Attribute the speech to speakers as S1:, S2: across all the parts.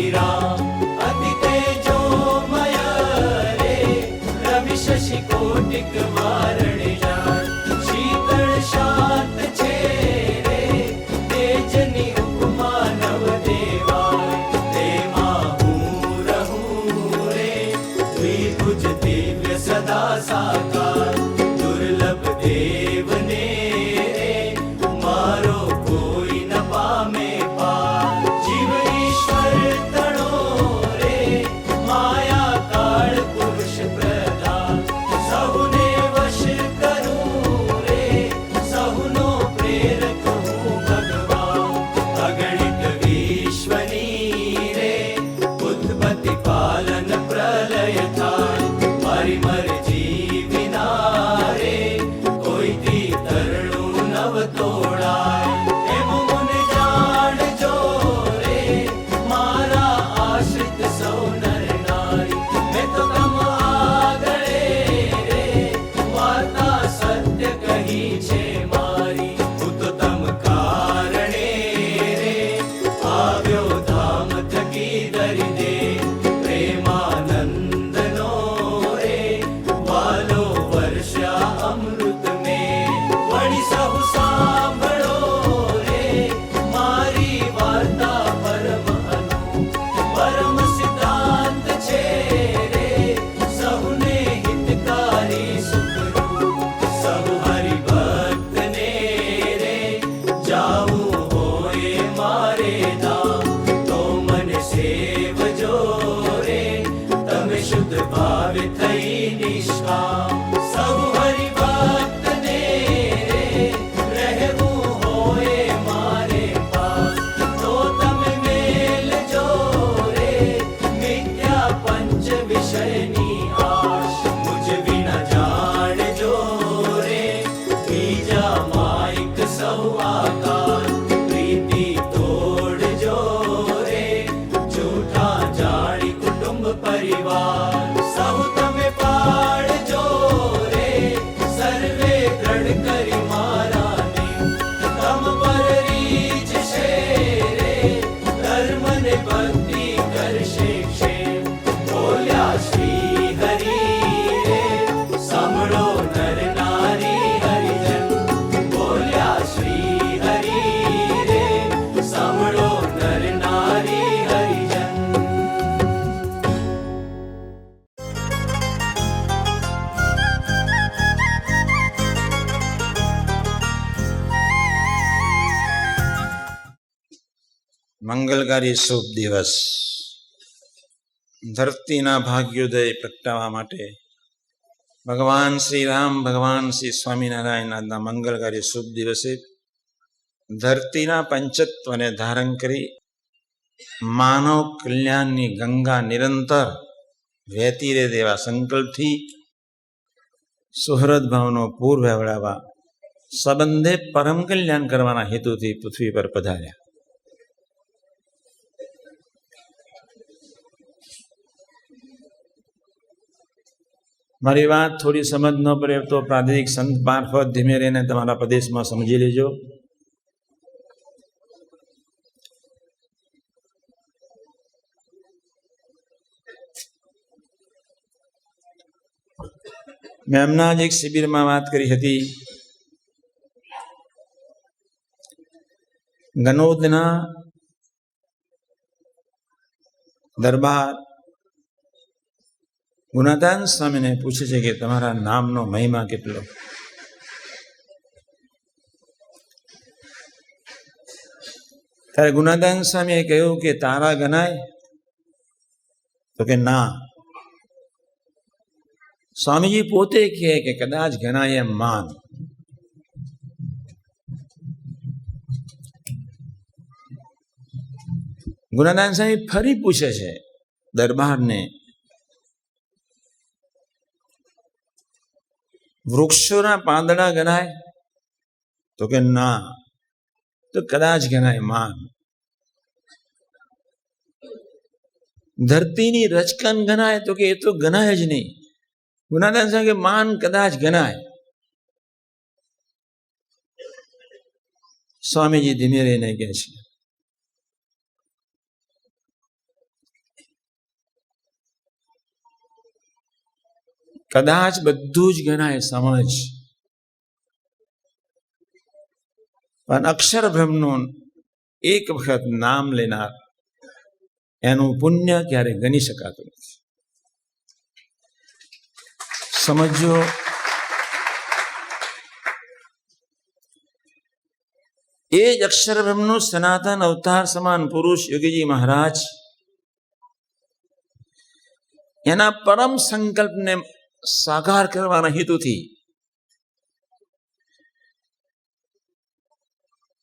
S1: विराम अति तेजोमय रे रवि शशि कोटिक वारण जाय शीतल शांत छे रे तेजनी उपमा नव देवाय तेमा हूँ रहूं रे द्विभुज दिव्य सदा साकार दुर्लभ देवने रे मारो कोई न पामे पार जीव ईश्वर तणो रे माया काल पुरुष प्रधान सहुने वश करूं रे सहुनो प्रेरक हूँ भगवान अगणित विश्वनी रे उत्पत्ति पालन प्रलय थाय मारी मर्जी विना रे कोई दी तरણું નવ તોડાય એમ મને જાણજો રે મારા આશ્રિત સૌ નર નારી મેં તો તમ આગળે રે વાર્તા સત્ય કહી છે મારી હું તો તમ કારણે રે આવ્યો ધામ થકી ધરી દે પ્રેમાનંદનો રે વાલો વર્ષા અમૃત મેં વળી સહુ સાંભળો રે મારી વાર્તા પરમ અનુ પરમ સિદ્ધાંત છે રે સહુને હિતકારી સુખરૂપ સહુ હરિભક્તને રે જાવું હોય મારે ધામ તો મને સેવજો રે તમે શુદ્ધ ભાવે થઈ નિષ્કામ સહુ હરિભક્તને રે રહેવું હોય મારે પાસ તો તમે મેલજો રે મિથ્યા પંચ વિષયની આશ મુજ વિના જાણજો રે બીજા માઇક સૌ આકાર પ્રીતિ તોડજો રે જૂઠા જાણી કુટુંબ પરિવાર સૌ તમે પાડજો રે સર્વે દ્રઢ કરી મારાને તમ પર રીઝશે રે ધર્મ ને ભક્તિ કરશે ક્ષેમ બોલ્યા શ્રી હરિ રે સાંભળો નર નારી હરિજન બોલ્યા શ્રી હરિ રે સાંભળો નર નારી હરિજન
S2: મંગલકારી શુભ દિવસ ધરતીના ભાગ્યોદય પ્રગટાવવા માટે ભગવાન શ્રી રામ ભગવાન શ્રી સ્વામિનારાયણના મંગલકારી શુભ દિવસે ધરતીના પંચત્વને ધારણ કરી માનવ કલ્યાણની ગંગા નિરંતર વહેતી રહે તેવા સંકલ્પથી સુહૃદ ભાવનો પૂર વહેવડાવવા સંબંધે પરમ કલ્યાણ કરવાના હેતુથી પૃથ્વી પર પધાર્યા. મારી વાત થોડી સમજ ન પડે તો પ્રાદેશિક સંત મારફત ધીમે રહીને તમારા પ્રદેશમાં સમજી લેજો. મેં હમણાં જ એક શિબિરમાં વાત કરી હતી. ગનોદના દરબાર ગુણાદાન સ્વામીને પૂછે છે કે તમારા નામનો મહિમા કેટલો? ત્યારે ગુણાદાન સ્વામીએ કહ્યું કે તારા ગણાય? તો કે ના. સ્વામીજી પોતે કહે કે કદાચ ગણાય એમ માન. ગુણાદાન સ્વામી ફરી પૂછે છે દરબારને, વૃક્ષોના પાંદડા ગણાય? તો કે ના. તો કદાચ ગણાય માન. ધરતીની રચકન ગણાય? તો કે એ તો ગણાય જ નહીં. ગુણાદાન સ્વામી કે માન કદાચ ગણાય. સ્વામીજી ધીમે રહીને કહે છે કદાચ બધું જ ગણાય સમજ, પણ અક્ષર બ્રહ્મનું એક વખત નામ લેનાર એનું પુણ્ય ક્યારે ગણી શકાતું નથી. સમજો, એ જ અક્ષર બ્રહ્મનું સનાતન અવતાર સમાન પુરુષ યોગીજી મહારાજ એના પરમ સંકલ્પને સાકાર કરવાના હેતુથી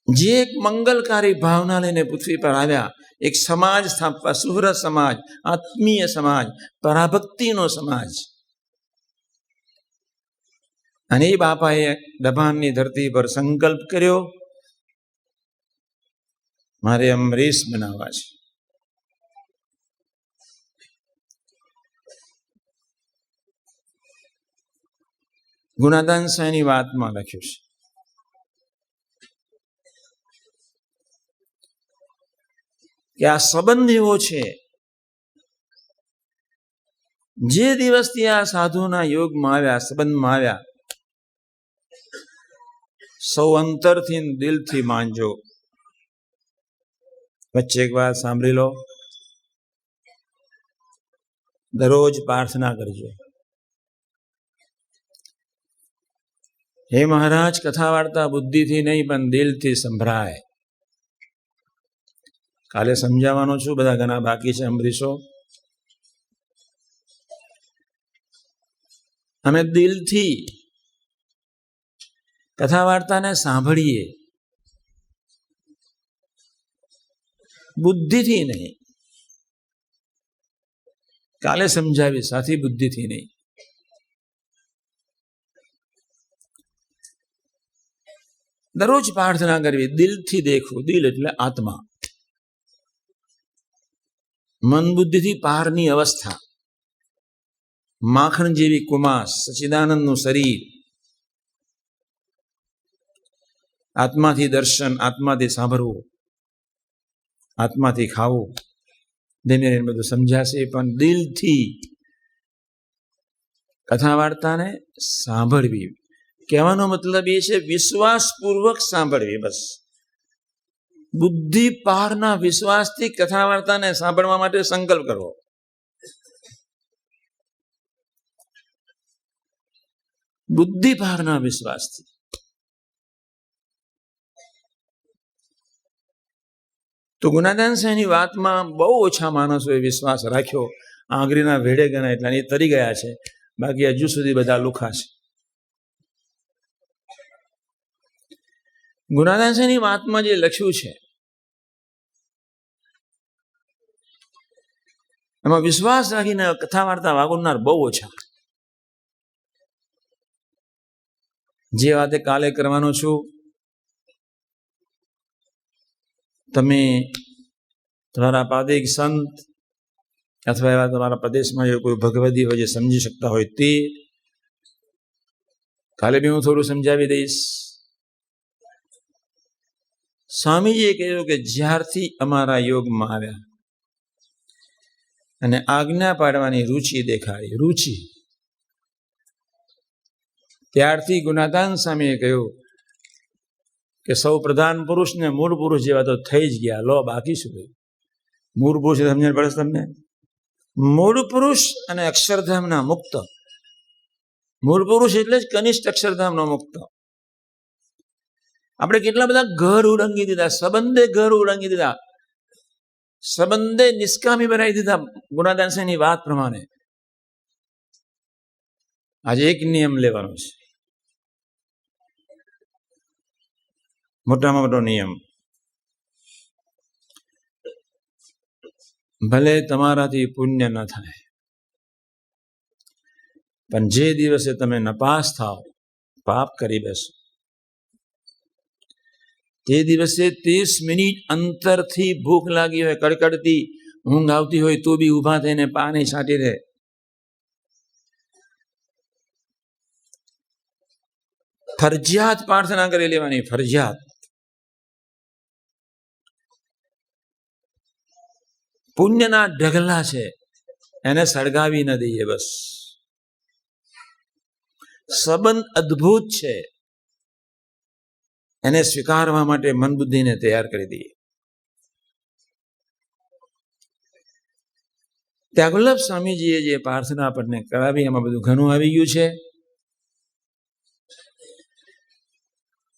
S2: જે એક મંગલકારી ભાવના લઈને પૃથ્વી પર આવ્યા, એક સમાજ સ્થાપવા, સુહૃદ સમાજ, આત્મીય સમાજ, પરાભક્તિનો સમાજ. અને એ બાપાએ દબાણની ધરતી પર સંકલ્પ કર્યો, મારે અમરીશ બનાવવા છે. ગુણાદાન સાંઈની વાતમાં લખ્યું છે કે આ સંબંધ એવો છે, જે દિવસથી આ સાધુના યોગમાં આવ્યા, સંબંધમાં આવ્યા, સૌ અંતરથી દિલથી માનજો. વચ્ચે એક વાત સાંભળી લો, દરરોજ પ્રાર્થના કરજો, હે મહારાજ, કથા વાર્તા બુદ્ધિથી નહીં પણ દિલથી સંભળાય. કાલે સમજાવવાનો છું, બધા ઘણા બાકી છે અંબરીશો. અમે દિલથી કથા વાર્તાને સાંભળીએ, બુદ્ધિથી નહીં. કાલે સમજાવીશ, સાથી બુદ્ધિથી નહીં. દરરોજ પ્રાર્થના કરવી, દિલથી દેખવું. દિલ એટલે આત્મા, મન બુદ્ધિથી પારની અવસ્થા, માખણ જેવી કુમાસ, સચ્ચિદાનંદનું શરીર, આત્માથી દર્શન, આત્માથી સાંભળવું, આત્માથી ખાવું. ધીમે ધીમે બધું સમજાશે, પણ દિલથી કથા વાર્તાને સાંભળવી. કહેવાનો મતલબ એ છે વિશ્વાસપૂર્વક સાંભળવી. બસ બુદ્ધિ પારના વિશ્વાસથી કથા વાર્તાને સાંભળવા માટે સંકલ્પ કરવો. બુદ્ધિ પારના વિશ્વાસથી. તો ગુણાદાન સાંઈની વાતમાં બહુ ઓછા માણસોએ વિશ્વાસ રાખ્યો. આંગળીના વેડે ગણા એટલા એ તરી ગયા છે, બાકી હજુ સુધી બધા લુખા છે. ગુણાદાન સાંઈની વાતમાં જે લખ્યું છે એમાં વિશ્વાસ રાખીને કથા વાર્તા વાગોડનાર બહુ ઓછા. જે વાતે કાલે કરવાનો છું, તમે તમારા પાદિક સંત અથવા એવા તમારા પ્રદેશમાં જો કોઈ ભગવદી હોય જે સમજી શકતા હોય તે કાલે બી હું થોડું સમજાવી દઈશ. સ્વામીજીએ કહ્યું કે જ્યારથી અમારા યોગમાં આવ્યા અને આજ્ઞા પાડવાની રુચિ દેખાડી, રુચિ, ત્યારથી ગુણાદાન સ્વામીએ કહ્યું કે સૌ પ્રધાન પુરુષ ને મૂળ પુરુષ જેવા તો થઈ જ ગયા. લો બાકી શું કહ્યું? મૂળ પુરુષ સમજણ પડે તમને? મૂળ પુરુષ અને અક્ષરધામના મુક્ત. મૂળ પુરુષ એટલે જ કનિષ્ઠ અક્ષરધામનો મુક્ત. આપણે કેટલા બધા ઘર ઉડંગી દીધા, સંબંધે ઘર ઉડંગી દીધા, સંબંધે નિષ્કામી બનાવી દીધા. ગુણાદાન સાંઈની વાત પ્રમાણે આજે એક નિયમ લેવાનો છે, મોટામાં મોટો નિયમ. ભલે તમારાથી પુણ્ય ન થાય, પણ જે દિવસે તમે નપાસ થાવ, પાપ કરી બેસો, તે દિવસે 30 મિનિટ અંતરથી ભૂખ લાગી હોય, કડકડતી ઊંઘ આવતી હોય તો બી ઊભા થઈને પાણી છાંટી દે. ફરજિયાત પ્રાર્થના કરી લેવાની, ફરજિયાત. પુણ્યના ઢગલા છે, એને સળગાવી ન દઈએ. બસ સંબંધ અદ્ભુત છે, એને સ્વીકારવા માટે મન બુદ્ધિને તૈયાર કરી દઈએ. ત્યાગવલ્લભ સ્વામીજીએ જે પ્રાર્થના આપણને કરાવી એમાં બધું ઘણું આવી ગયું છે.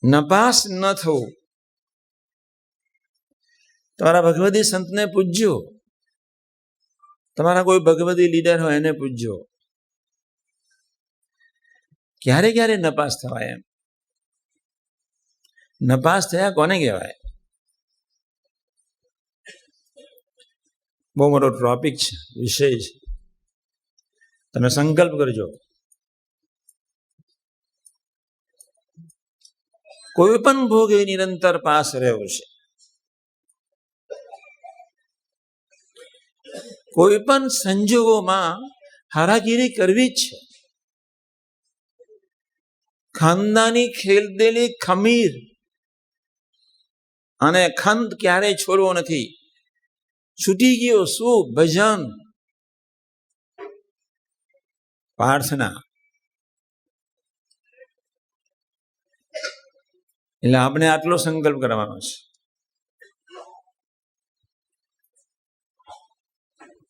S2: નપાસ ન થવું. તમારા ભગવદી સંતને પૂજ્યો, તમારા કોઈ ભગવદી લીડર હોય એને પૂજ્યો. ક્યારે ક્યારે નપાસ થવાય? એમ નપાસ થયા કોને કહેવાય? બહુ મોટો ટોપિક છે, વિષય છે. તમે સંકલ્પ કરજો, કોઈ પણ ભોગે નિરંતર પાસ રહેવું છે. કોઈ પણ સંજોગોમાં હારાગીરી કરવી જ છે. ખાનદાની ખેલદેલી ખમીર અને ખંત ક્યારેય છોડવો નથી. છૂટી ગયો શું? ભજન, પ્રાર્થના. એટલે આપણે આટલો સંકલ્પ કરવાનો છે.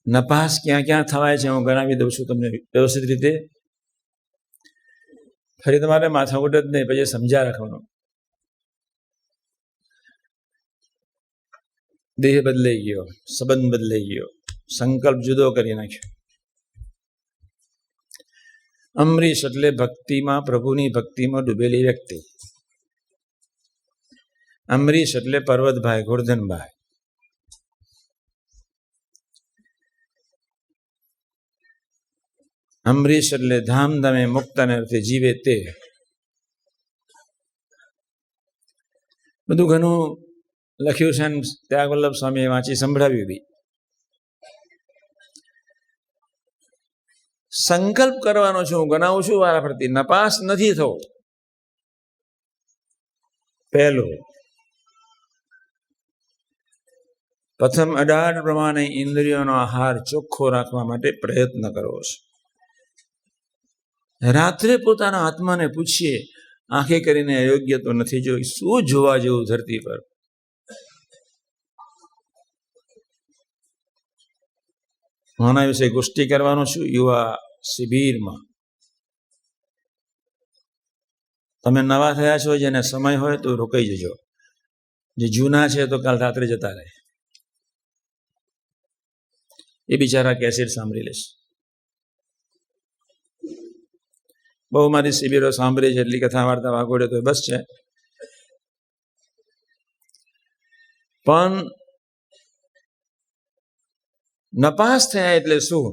S2: નપાસ ક્યાં ક્યાં થવાય છે હું ગણાવી દઉં છું તમને વ્યવસ્થિત રીતે. ફરી તમારે માથાકૂટ જ નહીં, પછી સમજ્યા રાખવાનું. દેહ બદલાઈ ગયો, સંબંધ બદલાઈ ગયો, સંકલ્પ જુદો કરી નાખ્યો. અમરીશ એટલે ભક્તિમાં, પ્રભુની ભક્તિમાં ડૂબેલી વ્યક્તિ. અમરીશ એટલે પર્વતભાઈ, ગોરધનભાઈ. અમરીશ એટલે ધામધામે મુક્તને અર્થે જીવે તે. બધું ઘણું લખ્યું છે, ત્યાગવલ્લભ સ્વામીએ વાંચી સંભળાવ્યું બી. સંકલ્પ કરવાનો છું, હું ગણાવું છું વારા ફરતી. નપાસ નથી થવો. પહેલું, પ્રથમ 18 પ્રમાણે ઇન્દ્રિયોનો આહાર ચોખ્ખો રાખવા માટે પ્રયત્ન કરવો છે. રાત્રે પોતાના આત્માને પૂછીએ, આંખે કરીને અયોગ્ય તો નથી જોઈ, શું જોવા જેવું ધરતી પર? આના વિશે ગોષ્ઠી કરવાનો છું યુવા શિબિરમાં. તમે નવા થયા છો, જેને સમય હોય તો રોકાઈ જજો. જે જૂના છે તો કાલ રાત્રે જતા રહે. એ બિચારા કેસેટ સાંભળી લેશે. બહુ મારી શિબિરો સાંભળી છે, એટલી કથા વાર્તા વાગોડે તો બસ છે. પણ નપાસ થયા એટલે શું?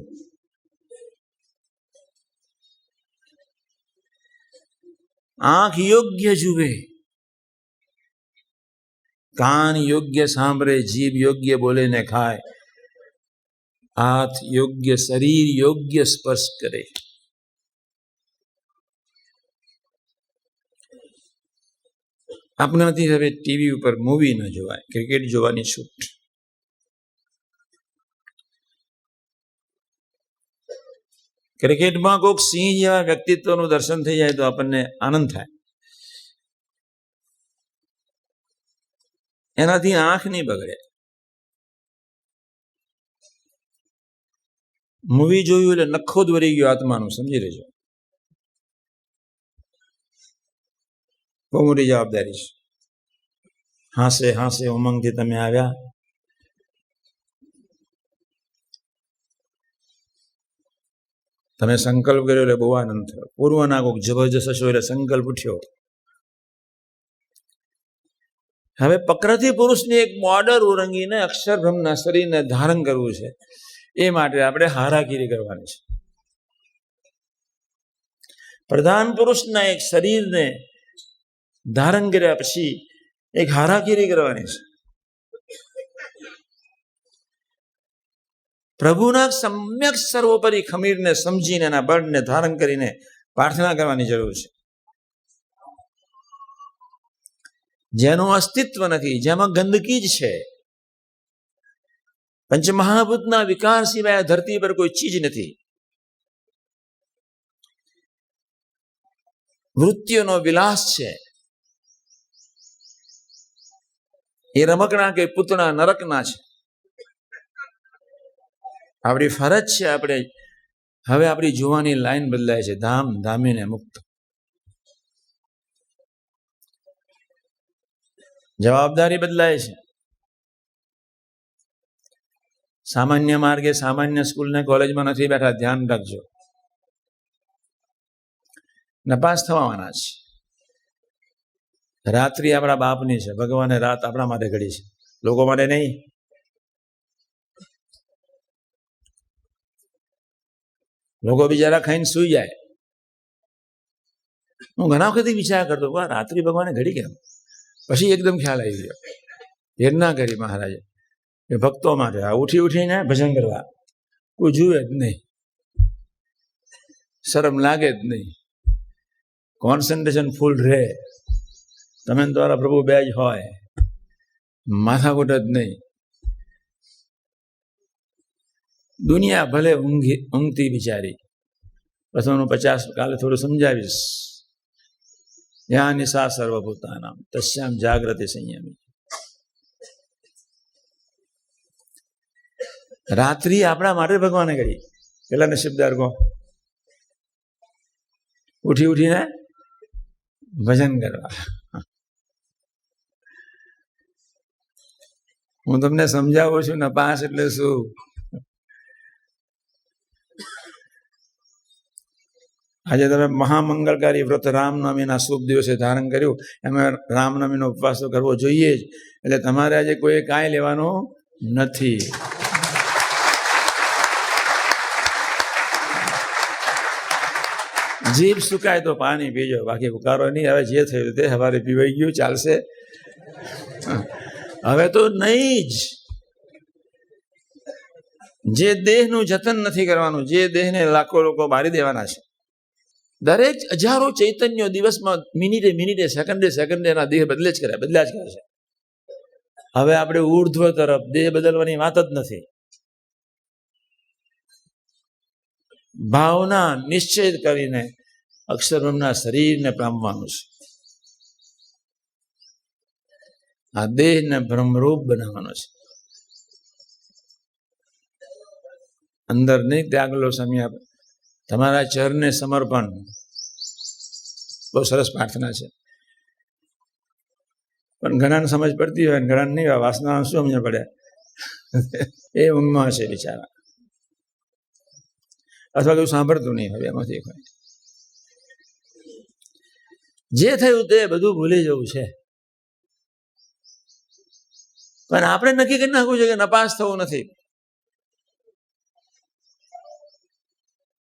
S2: આંખ યોગ્ય જુએ, કાન યોગ્ય સાંભળે, જીભ યોગ્ય બોલે ને ખાય, હાથ યોગ્ય, શરીર યોગ્ય સ્પર્શ કરે. આપણે નથી હવે ટીવી ઉપર મૂવી ન જોવાય, ક્રિકેટ જોવાની છૂટ. ક્રિકેટમાં કોઈક સિંહ જેવા વ્યક્તિત્વનું દર્શન થઈ જાય તો આપણને આનંદ થાય. એનાથી આંખ નહીં બગડે. મૂવી જોયું એટલે નખો જ વળી ગયો આત્માનું, સમજી લેજો. બહુ મોટી જવાબદારી છે. હાસે હાસે ઉમંગથી તમે આવ્યા. તમે સંકલ્પ કર્યો એટલે બહુ આનંદ થયો. પૂર્વના કોઈક જબરજસ્ત હશો એટલે સંકલ્પ ઉઠ્યો. હવે પ્રકૃતિ પુરુષની એક મોડલ ઓળંગીને અક્ષરબ્રહ્મના શરીરને ધારણ કરવું છે. એ માટે આપણે હારાગીરી કરવાની છે. પ્રધાન પુરુષના એક શરીરને ધારણ કર્યા પછી એક હારાગીરી કરવાની છે. પ્રભુના સમ્યક સર્વોપરી ખમીરને સમજીને એના બળને ધારણ કરીને પ્રાર્થના કરવાની જરૂર છે. જેનું અસ્તિત્વ નથી, જેમાં ગંદકી જ છે. પંચમહાભૂતના વિકાર સિવાય ધરતી પર કોઈ ચીજ નથી. વૃત્તિઓનો વિલાસ છે. એ રમકડા કે પૂતળા નરકના છે. આપણી ફરજ છે, આપણે હવે આપણી જોવાની લાઈન બદલાય છે, ધામ ધામીને મુક્ત. જવાબદારી બદલાય છે. સામાન્ય માર્ગે સામાન્ય સ્કૂલ ને કોલેજમાં નથી બેઠા, ધ્યાન રાખજો. નપાસ થવાના છે. રાત્રિ આપણા બાપની છે, ભગવાને રાત આપણા માટે ઘડી છે, લોકો માટે નહીં. લોકો બિચારા ખાઈને સુઈ જાય. હું ઘણા વખતથી વિચાર કરતો, રાત્રિ ભગવાને ઘડી કેમ? પછી એકદમ ખ્યાલ આવી ગયો, હેરના કરી મહારાજે એ ભક્તો માટે આ ઉઠી ઉઠીને ભજન કરવા. કોઈ જુએ જ નહીં, શરમ લાગે જ નહીં, કોન્સન્ટ્રેશન ફૂલ રહે. તમે તમારા પ્રભુ બે જ હોય, માથાકૂટ જ નહીં. દુનિયા ભલે ઊંઘતી બિચારી, પ્રથમનું 50 કાલે થોડું સમજાવીશ. યા નિશા સર્વભૂતાનામ તસ્યામ જાગ્રતે સંયમી. રાત્રિ આપણા માટે ભગવાને કરી. પેલા નસીબદાર કહો, ઉઠી ઉઠીને ભજન કરવા. હું તમને સમજાવું છું, નપાસ એટલે શું. આજે તમે મહામંગળકારી વ્રત રામનવમીના શુભ દિવસે ધારણ કર્યું, એમાં રામનવમીનો ઉપવાસ કરવો જોઈએ જ. એટલે તમારે આજે કોઈ કાંઈ લેવાનું નથી. જીભ સુકાય તો પાણી પીજો, બાકી ઉકારો નહીં. હવે જે થયું તે સવારે પીવાઈ ગયું, ચાલશે. હવે તો નહીં જ. જે દેહનું જતન નથી કરવાનું, જે દેહને લાખો લોકો મારી દેવાના છે. દરેક હજારો ચૈતન્યો દિવસમાં મિનિટે મિનિટે સેકન્ડે સેકન્ડે એના દેહ બદલ્યા જ કરે છે. હવે આપણે ઉર્ધ્વ તરફ દેહ બદલવાની વાત જ નથી. ભાવના નિશ્ચય કરીને અક્ષરબ્રહ્મના શરીરને પામવાનું છે. આ દેહને બ્રહ્મરૂપ બનાવવાનો છે. અંદર નહીં ત્યાગલો સમય તમારા ચરણને સમર્પણ. બહુ સરસ પ્રાર્થના છે, પણ ઘણાને સમજ પડતી હોય ને ઘણા નહીં. વાસના શું સમજ પડે, એ ઊંઘમાં છે બિચારા, અથવા કોઈ સાંભળતું નહીં હવે એમાંથી. જે થયું તે બધું ભૂલી જવું છે. પણ આપણે નક્કી કરી નાખવું છે કે નપાસ થવું નથી.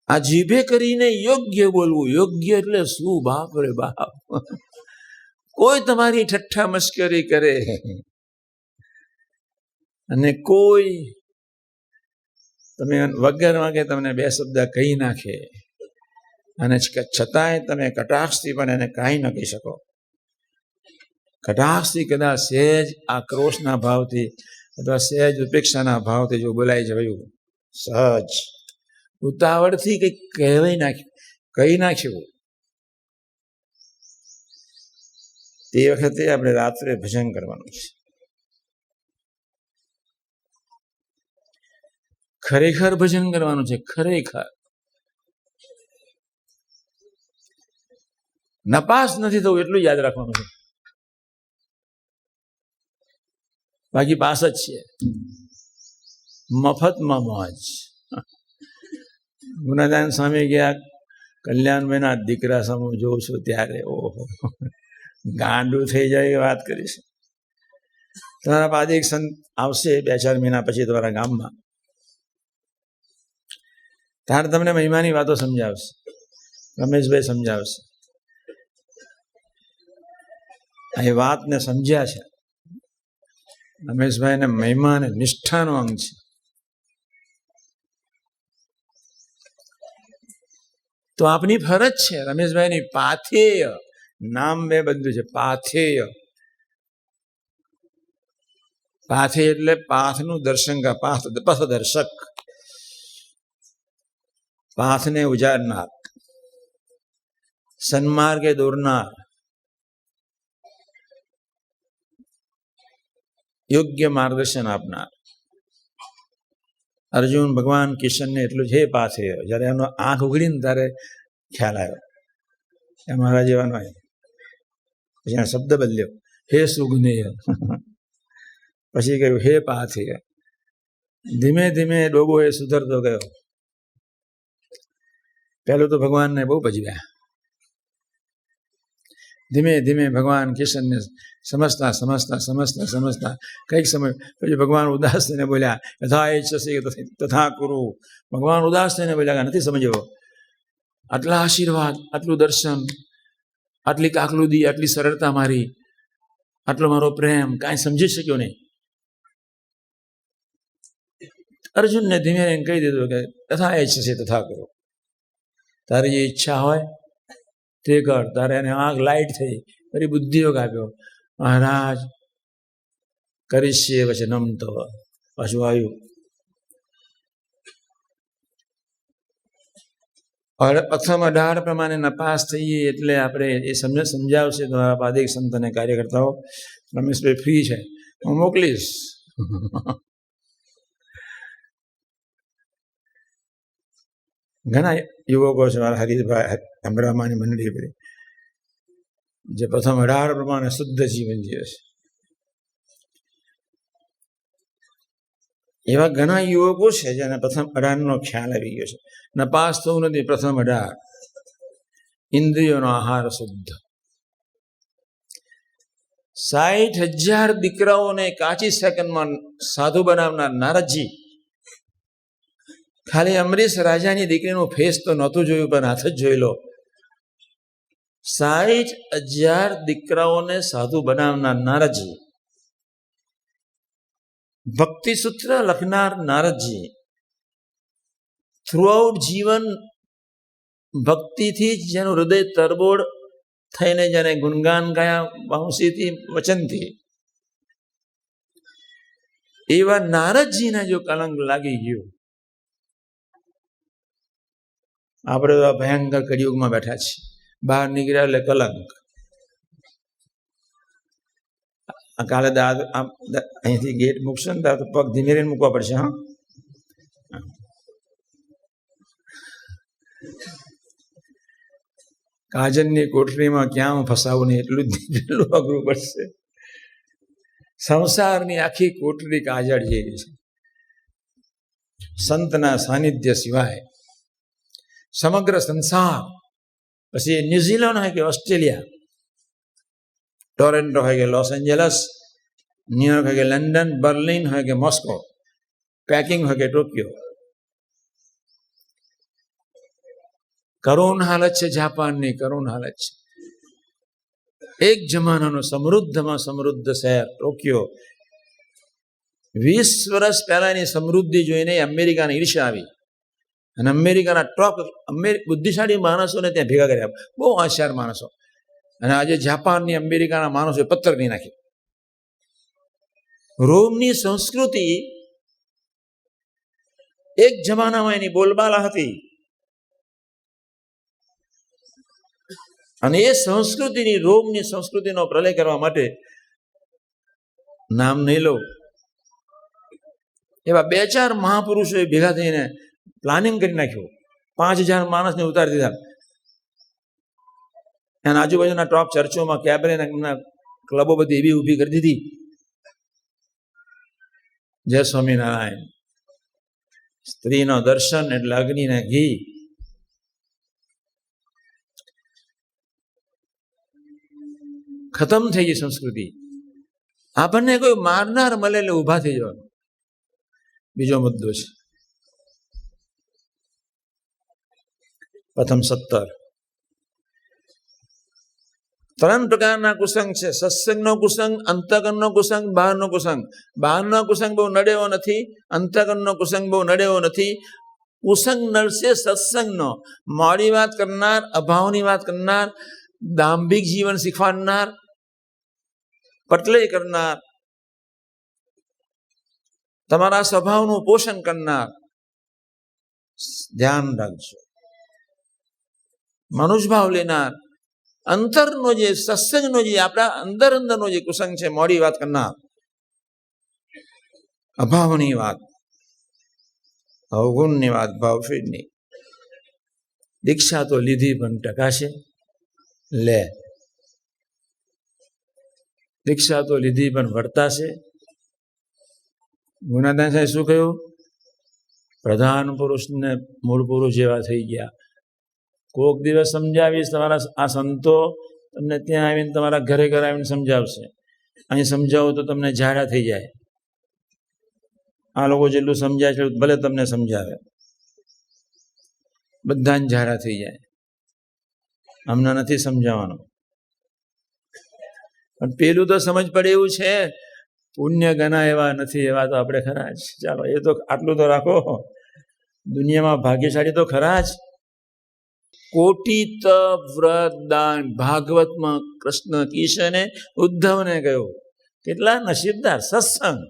S2: આ જીભે કરીને યોગ્ય બોલવું. યોગ્ય એટલે શું? બાપ રે બાપ, કોઈ તમારી ઠઠ્ઠા મસ્કરી કરે અને કોઈ તમે વગર વાગે તમને બે શબ્દ કહી નાખે, અને છતાંય તમે કટાક્ષથી પણ એને કાંઈ ન કહી શકો. કટાક્ષથી કદાચ સહેજ આક્રોશના ભાવથી અથવા સહેજ ઉપેક્ષાના ભાવથી જો બોલાઈ જવાયું, સહજ ઉતાવળથી કંઈક કહી નાખ્યું, તે વખતે આપણે રાત્રે ભજન કરવાનું છે. ખરેખર ભજન કરવાનું છે. ખરેખર નપાસ નથી થવું એટલું યાદ રાખવાનું છે. બાકી પાસ જ છે, મફતમાં મોજ. ગુણાદાન સ્વામી ગયા, કલ્યાણભાઈના દીકરા સમૂહ જોઉં છું ત્યારે ઓહો ગાંડું થઈ જાય. વાત કરીશ. તમારા પાસે એક સંત આવશે 2-4 મહિના પછી તમારા ગામમાં, ત્યારે તમને મહિમાની વાતો સમજાવશે. રમેશભાઈ સમજાવશે. એ વાતને સમજ્યા છે. રમેશભાઈને મહિમા અને નિષ્ઠાનો અંગ છે. તો આપની ફરજ છે. રમેશભાઈની પાથેય નામ મેં બધું છે. પાથેય, પાથેય એટલે પાથનું દર્શન કા પથદર્શક, પાથને ઉજાડનાર, સન્માર્ગે દોરનાર, યોગ્ય માર્ગદર્શન આપનાર. અર્જુન ભગવાન કિશનને એટલું જ હે પાસે, જ્યારે એનો આંખ ઉઘડીને ત્યારે ખ્યાલ આવ્યો એ મારા જેવાનો. પછી એને શબ્દ બદલ્યો, હે સુગ્નેય. પછી કહ્યું હે પાથે. ધીમે ધીમે ડોબો એ સુધરતો ગયો. પહેલું તો ભગવાનને બહુ ભજવ્યા. ધીમે ધીમે ભગવાન કિશનને સમજતા સમજતા સમજતા સમજતા કંઈક સમય પછી ભગવાન ઉદાસ થઈને બોલ્યા, યથા ઈચ્છસી તથા કુરુ. ભગવાન ઉદાસ થઈને બોલ્યા, નથી સમજ્યો. આટલા આશીર્વાદ, આટલું દર્શન, આટલી કાકલુદી, આટલી સરળતા મારી, આટલો મારો પ્રેમ કાંઈ સમજી શક્યો નહીં. અર્જુનને ધીમે કહી દીધું કે તથા ઈચ્છસી તથા કુરુ. તારી જે ઈચ્છા હોય તે કર. તારે એને આંખ લાઈટ થઈ, ફરી બુદ્ધિયોગ આપ્યો. મહારાજ કરીશીએ પછી નમતો પાછું આવ્યું. પ્રથમ 18 પ્રમાણે નપાસ થઈએ એટલે આપણે એ સમજાવશે તમારા પાદિક સંત અને કાર્યકર્તાઓ. રમેશભાઈ ફ્રી છે, હું મોકલીશ. ઘણા યુવકો છે મારા હરીશભાઈ અમરામાની મંડળી પર, જે પ્રથમ 18 પ્રમાણે શુદ્ધ જીવન જીવે છે. એવા ઘણા યુવકો છે જેને પ્રથમ 18નો ખ્યાલ આવી ગયો છે. નપાસ થવું નથી. પ્રથમ 18 ઇન્દ્રિયોનો આહાર શુદ્ધ. 60,000 દીકરાઓને કાચી સેકન્ડમાં સાધુ બનાવનાર નારદજી ખાલી અમરીશ રાજાની દીકરીનું ફેસ તો નહોતું જોયું, પણ હાથ જ જોઈ લો. 60,000 દીકરાઓને સાધુ બનાવનાર નારદજી, ભક્તિ સૂત્ર લખનાર નારદજી, થ્રુઆઉટ જીવન ભક્તિથી જ જેનું હૃદય તરબોળ થઈને જેને ગુણગાન ગાયા વાંસીથી વચનથી, એવા નારદજીને જો કલંક લાગી ગયું, આપણે તો ભયંકર કળિયુગમાં બેઠા છીએ. બહાર નીકળ્યા એટલે કલંક. કાલે અહીંથી ગેટ મૂકશો ને ત્યારે તો પગ ધીમે રહીને મૂકવા પડશે. હા, કાજનની કોઠરીમાં ક્યાં હું ફસાવું નહીં એટલું અઘરું પડશે. સંસારની આખી કોઠરી કાજળ જેવી છે. સંતના સાનિધ્ય સિવાય સમગ્ર સંસાર, પછી ન્યુઝીલેન્ડ હોય કે ઓસ્ટ્રેલિયા, ટોરેન્ટો હોય કે લોસ એન્જલસ, ન્યુયોર્ક હોય કે લંડન, બર્લિન હોય કે મોસ્કો, પેકિંગ હોય કે ટોક્યો, કરુણ હાલત છે. જાપાનની કરુણ હાલત છે. એક જમાનાનો સમૃદ્ધમાં સમૃદ્ધ શહેર ટોક્યો, 20 વર્ષ પહેલાની સમૃદ્ધિ જોઈને અમેરિકાને ઈર્ષ્યા આવી અને અમેરિકાના ટોપ બુદ્ધિશાળી માણસોને ત્યાં ભેગા કર્યા, બહુ હોશિયાર માણસો. અને આજે જાપાનની અમેરિકાના માણસોએ પથ્થર નહીં નાખી. રોમની સંસ્કૃતિ એક જમાનામાં એની બોલબાલા હતી, અને એ સંસ્કૃતિની, રોમની સંસ્કૃતિનો પ્રલય કરવા માટે, નામ નહીં લો, એવા 2-4 મહાપુરુષોએ ભેગા થઈને પ્લાનિંગ કરી નાખ્યું. 5,000 માણસને ઉતારી દીધા. અને આજુબાજુના ટોપ ચર્ચોમાં કેબરેના ક્લબો બધી એવી ઊભી કરી દીધી. જય સ્વામિનારાયણ. સ્ત્રીનો દર્શન એટલે અગ્નિને ઘી. ખતમ થઈ ગઈ સંસ્કૃતિ. આપણને કોઈ મારનાર મળે એટલે ઊભા થઈ જવાનું. બીજો મુદ્દો છે. પ્રથમ 17 3 પ્રકારના કુસંગ છે. સત્સંગનો કુસંગ, અંતઃકરણનો કુસંગ, બહારનો કુસંગ. બહારનો કુસંગ બહુ નડેવો નથી, અંતઃકરણનો કુસંગ બહુ નડેવો નથી. કુસંગ નડશે સત્સંગનો. મોડી વાત કરનાર, અભાવની વાત કરનાર, દાંભિક જીવન શીખવાડનાર, પટલે કરનાર, તમારા સ્વભાવનું પોષણ કરનાર. ધ્યાન રાખજો. મનુષ્યભાવ લેનાર, અંતરનો જે સત્સંગનો જે આપણા અંદરનો જે કુસંગ છે, મોડી વાત કરનાર, અભાવની વાત, અવગુણની વાત, ભાવફેરની. દીક્ષા તો લીધી પણ ટકાશે લે, દીક્ષા તો લીધી પણ વર્તાશે. ગુણાદાન સાહેબ શું કહ્યું? પ્રધાન પુરુષને મૂળ પુરુષ જેવા થઈ ગયા. કોક દિવસ સમજાવીશ, તમારા આ સંતો તમને ત્યાં આવીને તમારા ઘરે ઘરે આવીને સમજાવશે. અહીં સમજાવો તો તમને ઝાડા થઈ જાય. આ લોકો જેટલું સમજાય છે ભલે તમને સમજાવે, બધાને ઝાડા થઈ જાય. અમને નથી સમજાવવાનું. પણ પેલું તો સમજ પડે એવું છે, પુણ્ય ગણા એવા નથી એવા તો આપણે ખરા જ. ચાલો એ તો આટલું તો રાખો, દુનિયામાં ભાગ્યશાળી તો ખરા જ. કોટી તપ વ્રત દાન ભાગવતમાં કૃષ્ણ કિશને ઉદ્ધવને કહ્યું, કેટલા નસીબદાર. સત્સંગ,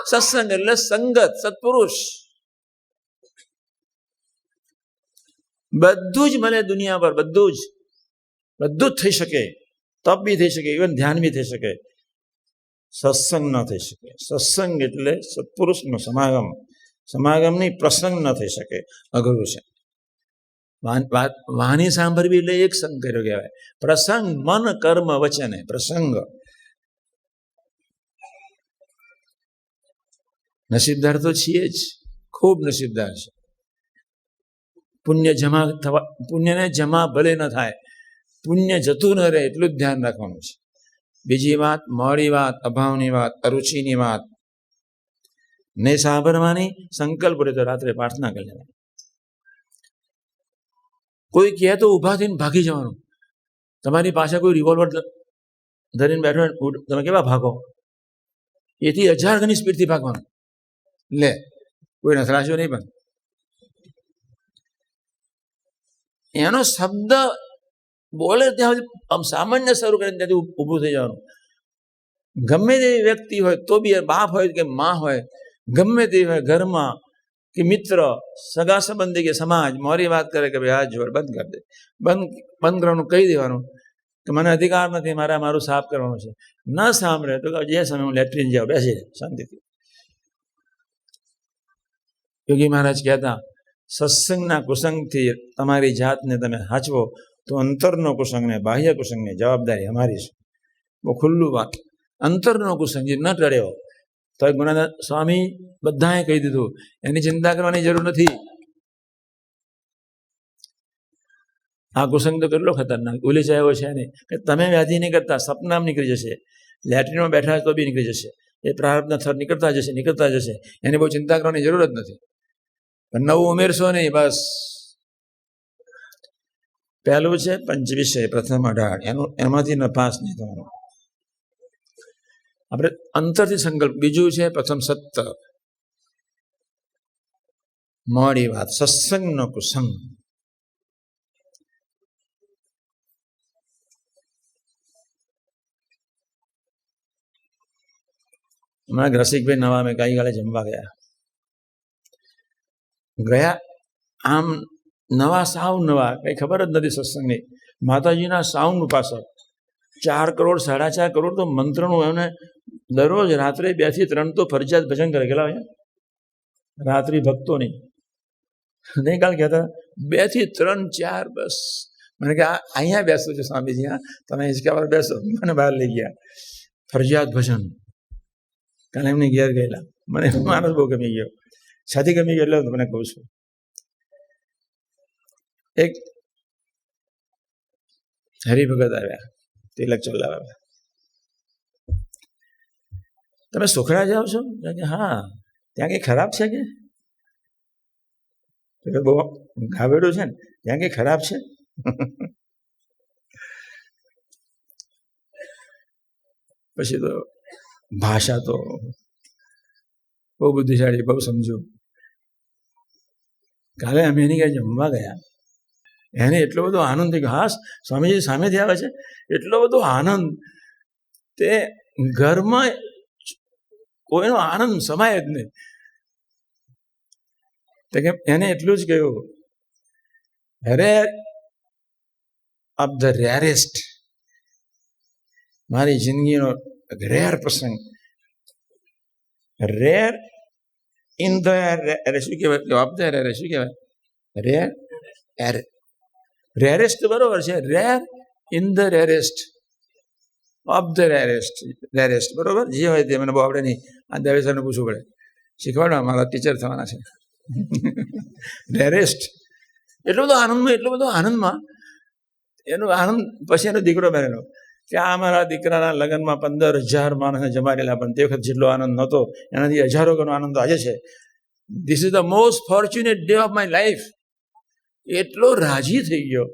S2: સત્સંગ એટલે સંગત, સત્પુરુષ. બધું જ મળે દુનિયા પર, બધું જ થઈ શકે. તપ બી થઈ શકે, ઇવન ધ્યાન બી થઈ શકે. સત્સંગ ન થઈ શકે. સત્સંગ એટલે સત્પુરુષનો સમાગમ. સમાગમની પ્રસંગ ન થઈ શકે, અઘરું છે. વાણી સાંભળવી એટલે એક સંગ કર્યો કહેવાય. પ્રસંગ મન કર્મ વચને પ્રસંગ. નસીબદાર તો છીએ જ, ખૂબ નસીબદાર છે. પુણ્યને જમા ભલે ન થાય, પુણ્ય જતું ન રહે એટલું જ ધ્યાન રાખવાનું છે. બીજી વાત, મોડી વાત, અભાવની વાત, અરુચિની વાત ને સાંભળવાની. સંકલ્પ રહે તો રાત્રે પ્રાર્થના કરી લેવાની. કોઈ કહે તો ઊભા થઈને ભાગી જવાનું. તમારી પાસે કોઈ રિવોલ્વર ધરીને બેઠો, તમે કેવા ભાગો? એથી 1000 ગણી સ્પીડથી ભાગવાનું. લે, કોઈ નથરાશો નહીં. પણ એનો શબ્દ બોલે ત્યાં આમ સામાન્ય શરૂ કરીને ત્યાંથી ઊભું થઈ જવાનું. ગમે તેવી વ્યક્તિ હોય તો બી, બાપ હોય કે મા હોય, ગમે તેવી હોય, ઘરમાં કે મિત્ર, સગા સંબંધી કે સમાજ મોરી વાત કરે કે ભાઈ હાથ જોડ બંધ કરી દે, બંધ કરવાનું કહી દેવાનું કે મને અધિકાર નથી, મારું સાફ કરવાનું છે. ન સાંભળે તો જે સમય હું લેટ્રિન જાઉં, બેસી શાંતિથી. યોગી મહારાજ કહેતા, સત્સંગના કુસંગથી તમારી જાતને તમે હાચવો તો અંતરનો કુસંગ ને બાહ્ય કુસંગની જવાબદારી અમારી છે. બહુ ખુલ્લું વાત. અંતરનો કુસંગ જે ન ટળ્યો તો ગુણાદાન સ્વામી બધાએ કહી દીધું, એની ચિંતા કરવાની જરૂર નથી. આ કુસંગ તો કેટલો ખતરનાક ભૂલી જાય એવો છે નહીં કે તમે વ્યાધિ નહીં કરતા, સપનામાં નીકળી જશે. લેટ્રિનમાં બેઠા તો બી નીકળી જશે. એ પ્રારબ્ધના થર નીકળતા જશે. એની બહુ ચિંતા કરવાની જરૂર જ નથી. પણ નવું ઉમેરશો નહીં, બસ. પહેલું છે પંચ વિષય, પ્રથમ 18, એમાંથી નપાસ નહીં થવાનું. આપણે અંતરથી સંકલ્પ. બીજું છે પ્રથમ સત્ય, મોડી વાત, સત્સંગનો કુસંગ. હમણાં રસિકભાઈ નવા મેં ગઈકાલે જમવા ગયા. આમ નવા, સાવ નવા, કઈ ખબર જ નથી સત્સંગની. માતાજીના સાઉન્ડ પાછળ 4 કરોડ 4.5 કરોડ તો મંત્રનું એમને દરરોજ રાત્રે 2 થી 3 તો ફરજિયાત ભજન કરે. કેટલા હોય રાત્રિ ભક્તોની? ગઈકાલ કહેતા 2 થી 3 4 બસ. મને કે અહીંયા બેસું છું સ્વામીજી, હા તમે હિંચકા પર બેસો. મને બહાર લઈ ગયા. ફરજિયાત ભજન. કાલે એમને ઘેર ગયેલા. મને માણસ બહુ ગમી ગયો, છાતી ગમી ગયો એટલે તમને કહું છું. એક હરિભગત આવ્યા, તિલક ચલાવ્યા. તમે સુખડા જાઓ છો? હા. ત્યાં કઈ ખરાબ છે કે બહુ ગાવેડું છે ને, ત્યાં કઈ ખરાબ છે? પછી તો ભાષા તો બહુ બુદ્ધિશાળી, બહુ સમજુ. કાલે અમે એની ઘરે જમવા ગયા. એને એટલો બધો આનંદ થઈ ગયો. હા, સ્વામીજી સામેથી આવે છે, એટલો બધો આનંદ. તે ઘરમાં કોઈનો આનંદ સમાય જ નહીં. એને એટલું જ કહ્યું, રેર ઓફ ધ રેરેસ્ટ મારી જિંદગીનો રેર પ્રસંગ, રેર ઇન ધ શું કહેવાય, ઓફ ધ રેર શું કહેવાય, રેર એર રેરેસ્ટ બરોબર છે, rare in the rarest of the rarest બરોબર, જે હોય તે મને બહુ આવડે નહીં, આ દવે સરને પૂછવું પડે, શીખવાડવા મારા ટીચર થવાના છે. રેરેસ્ટ એટલો બધો આનંદમાં એનો આનંદ. પછી એનો દીકરો બનેલો કે આ મારા દીકરાના લગ્નમાં 15,000 માણસને જમાડેલા, પણ તે વખત જેટલો આનંદ નહોતો એનાથી હજારો ગણો આનંદ આજે છે. This is the most fortunate day of my life. એટલો રાજી થઈ ગયો.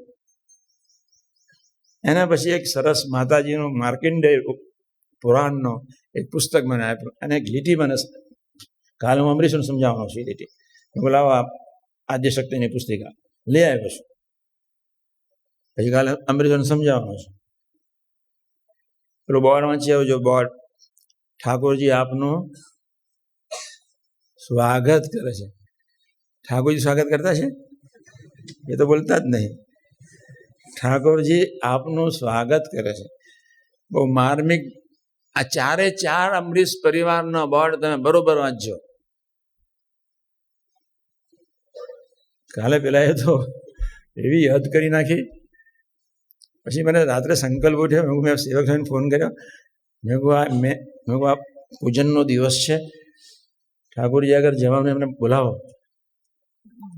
S2: એના પછી એક સરસ માતાજીનો માર્કંડેય પુરાણનો એક પુસ્તક મને આપ્યું, અને એક લીટી મને કાલે હું અમરીશને સમજાવવાનો છું. એ લીટી બોલાવો આદ્ય શક્તિની પુસ્તિકા લઈ આવ્યો છું, પછી કાલે અમરીશને સમજાવવાનો છું. પેલું બોર્ડ વાંચી આવજો, બોર્ડ. ઠાકોરજી આપનું સ્વાગત કરે છે. ઠાકોરજી સ્વાગત કરતા છે? એ તો બોલતા જ નહીં. ઠાકોરજી આપનું સ્વાગત કરે છે. બહુ માર્મિક. આ 4 અમરીશ પરિવારનો બોર્ડ તમે બરોબર વાંચજો. કાલે પેલા એ તો એવી હદ કરી નાખી. પછી મને રાત્રે સંકલ્પ ઉઠ્યો, મેં સેવક સાહેબને ફોન કર્યો, મેં આ પૂજનનો દિવસ છે, ઠાકોરજી આગળ જવાને એમને બોલાવો.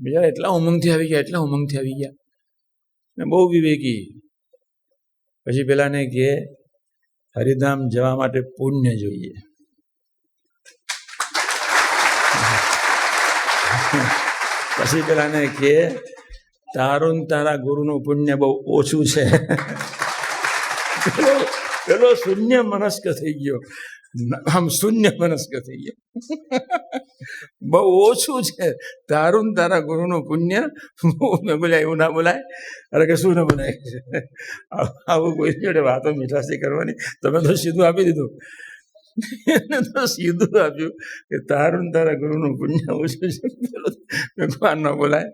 S2: બીજા એટલા ઉમંગથી આવી ગયા, ને બહુ વિવેકી. પછી પેલાને કે હરિધામ જવા માટે પુણ્ય જોઈએ. પછી પેલાને કે તારું તારા ગુરુનું પુણ્ય બહુ ઓછું છે. પેલો શૂન્ય મનસ્ક થઈ ગયો, આમ શૂન્ય મનસ્ક થઈ ગયો. બહુ ઓછું છે તારું તારા ગુરુનું પુણ્ય. મેં બોલ્યા એવું ના બોલાય. અરે કે શું ના બોલાય? આવું કોઈ જોડે વાતો મીઠાશી કરવાની. તમે તો સીધું આપી દીધું. એને તો સીધું આપ્યું કે તારું તારા ગુરુનું પુણ્ય ઓછું છે. ભગવાન ન બોલાય.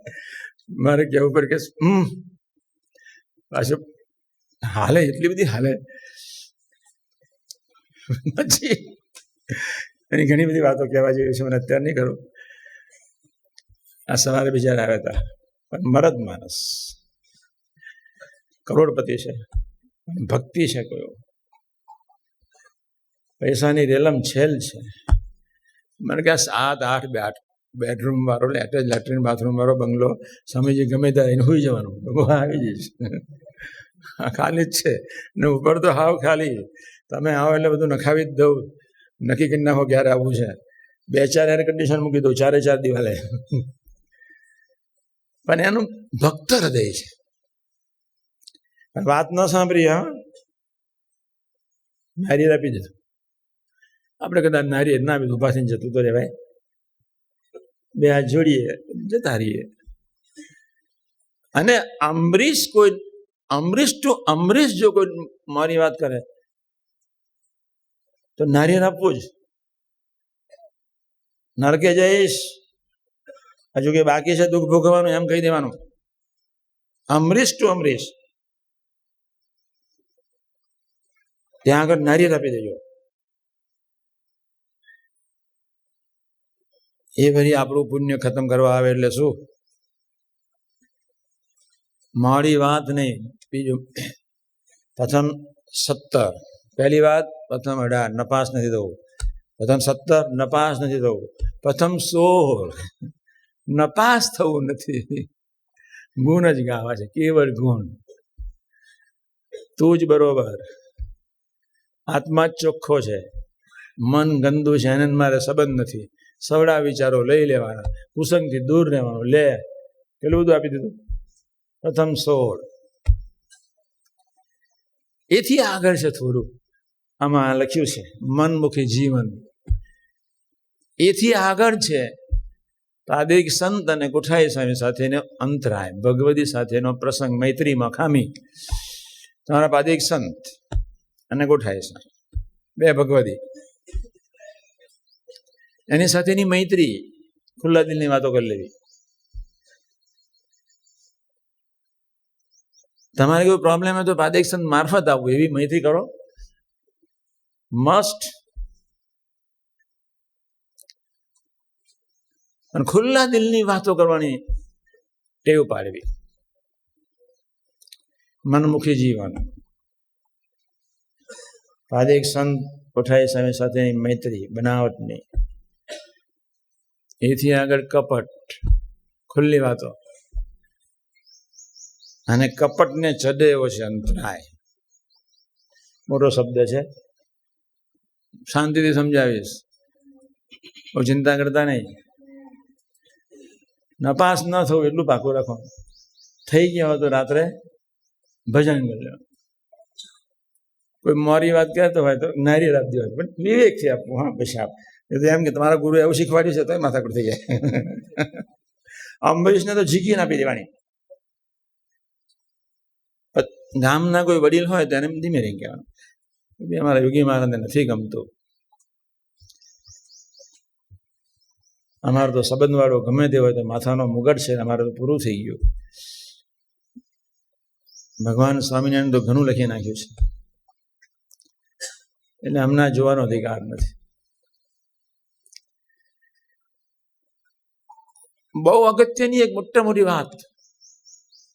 S2: મારે કહેવું પર કે પાછું હાલે, એટલી બધી હાલે. પછી એની ઘણી બધી વાતો કહેવા જેવી છે, મને અત્યારે નહીં કરું. આ સવારે બિચારા આવ્યા હતા, પણ મરદ માણસ, કરોડપતિ છે, ભક્તિ છે, કયો પૈસાની રેલમ છેલ છે. મને કે 7-8 બેડરૂમ વાળો, લેટ્રિન બાથરૂમ વાળો બંગલો, સ્વામીજી ગમે ત્યાં એને હોઈ જવાનું, આવી જઈશ. ખાલી જ છે ને ઉપર તો હાવ ખાલી. તમે આવો એટલે બધું નખાવી જ દઉં, નક્કી કરી નાખો ક્યારે આવવું છે. 2-4 એર કન્ડિશન મૂકી દઉં, 4 દિવાલે. પણ એનું ભક્ત હૃદય છે. વાત ન સાંભળી, હા, નારિયેળ આપી દીધું. આપણે કદાચ નારિયેળ ના આપી, ઉભા થઈને જતું તો રહેવાય. 2 હાથ જોડીએ, જતા રહીએ. અને અમરીશ જો કોઈ મારી વાત કરે તો નારિયેળ આપવું જ. નરકે જઈશ, હજુ કે બાકી છે દુઃખ ભોગવવાનું, એમ કહી દેવાનું. અમરીશ ટુ અમરીશ, ત્યાં આગળ નારિયેળ આપી દેજો. એ ફરી આપણું પુણ્ય ખતમ કરવા આવે એટલે શું? મારી વાત નહીં. બીજું, પ્રથમ 17, પહેલી વાત પ્રથમ 18 નપાસ નથી થવું. પ્રથમ 17 નપાસ નથી થવું. પ્રથમ 16 નપાસ થવું નથી. ગુણ જ ગાવા છે, કેવળ ગુણ. તું જ બરોબર. આત્મા જ ચોખ્ખો છે, મન ગંદુ છે, એને મારે સંબંધ નથી. સવડા વિચારો લઈ લેવાના, કુસંગથી દૂર રહેવાનું. લે, પેલું બધું આપી દીધું. પ્રથમ 16. એથી આગળ છે થોડું, આમાં લખ્યું છે મનમુખી જીવન. એથી આગળ છે પાદિક સંત અને કોઠારી સ્વામી સાથેનો અંતરાય, ભગવદી સાથેનો પ્રસંગ, મૈત્રીમાં ખામી. તમારા પાદિક સંત અને કોઠારી સ્વામી, 2 ભગવદી, એની સાથેની મૈત્રી, ખુલ્લા દિલની વાતો કરી લેવી. તમારે કોઈ પ્રોબ્લેમ હોય તો પાદિક સંત મારફત આવવું, એવી મૈત્રી કરો. મસ્ટ અને ખુલ્લા દિલની વાતો કરવાની ટેવ પાડવી, મનમુખી જીવન. પાદેક સંત કોઠારી સ્વામી સાથેની મૈત્રી બનાવટની, એથી આગળ કપટ, ખુલ્લી વાતો, અને કપટને ચડે એવો છે અંતરાય. મોટો શબ્દ છે, શાંતિથી સમજાવીશ, બહુ ચિંતા કરતા નહીં. નપાસ ન થવું એટલું પાકું રાખો. થઈ ગયા હોય તો રાત્રે ભજન કરજો. કોઈ મોરી વાત કહેતો હોય તો નારી રાખતી હોય, પણ વિવેકથી આપવું. હા પછી આપ એમ કે તમારા ગુરુ એવું શીખવાડ્યું છે તો માથાકૂટ થઈ જાય. અંબરીશને તો ઝીકીને આપી દેવાની. ગામના કોઈ વડીલ હોય તો એને ધીમે રહી કહેવાનું, અમારા યોગી મહારાજને નથી ગમતું. અમારો તો સંબંધવાળો ગમે તે હોય તો માથાનો મુગટ છે, અમારે તો પૂરું થઈ ગયું. ભગવાન સ્વામિનારાયણ તો ઘણું લખી નાખ્યું છે, એટલે હમણાં જોવાનો અધિકાર નથી. બહુ અગત્યની એક મોટી વાત,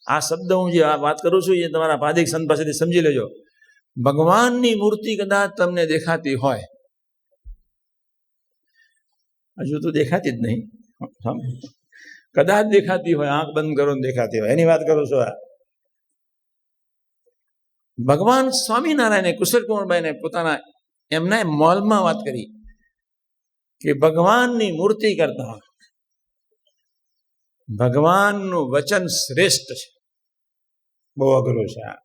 S2: આ શબ્દ હું જે વાત કરું છું એ તમારા પાદિક સંત પાસેથી સમજી લેજો. ભગવાનની મૂર્તિ કદાચ તમને દેખાતી હોય, હજુ તો દેખાતી જ નહીં, કદાચ દેખાતી હોય, આંખ બંધ કરો ને દેખાતી હોય, એની વાત કરું છું. ભગવાન સ્વામિનારાયણે કુશળકુમારબાઈને પોતાના એમના મોલમાં વાત કરી કે ભગવાનની મૂર્તિ કરતા ભગવાનનું વચન શ્રેષ્ઠ છે. બહુ અઘરું છે આ.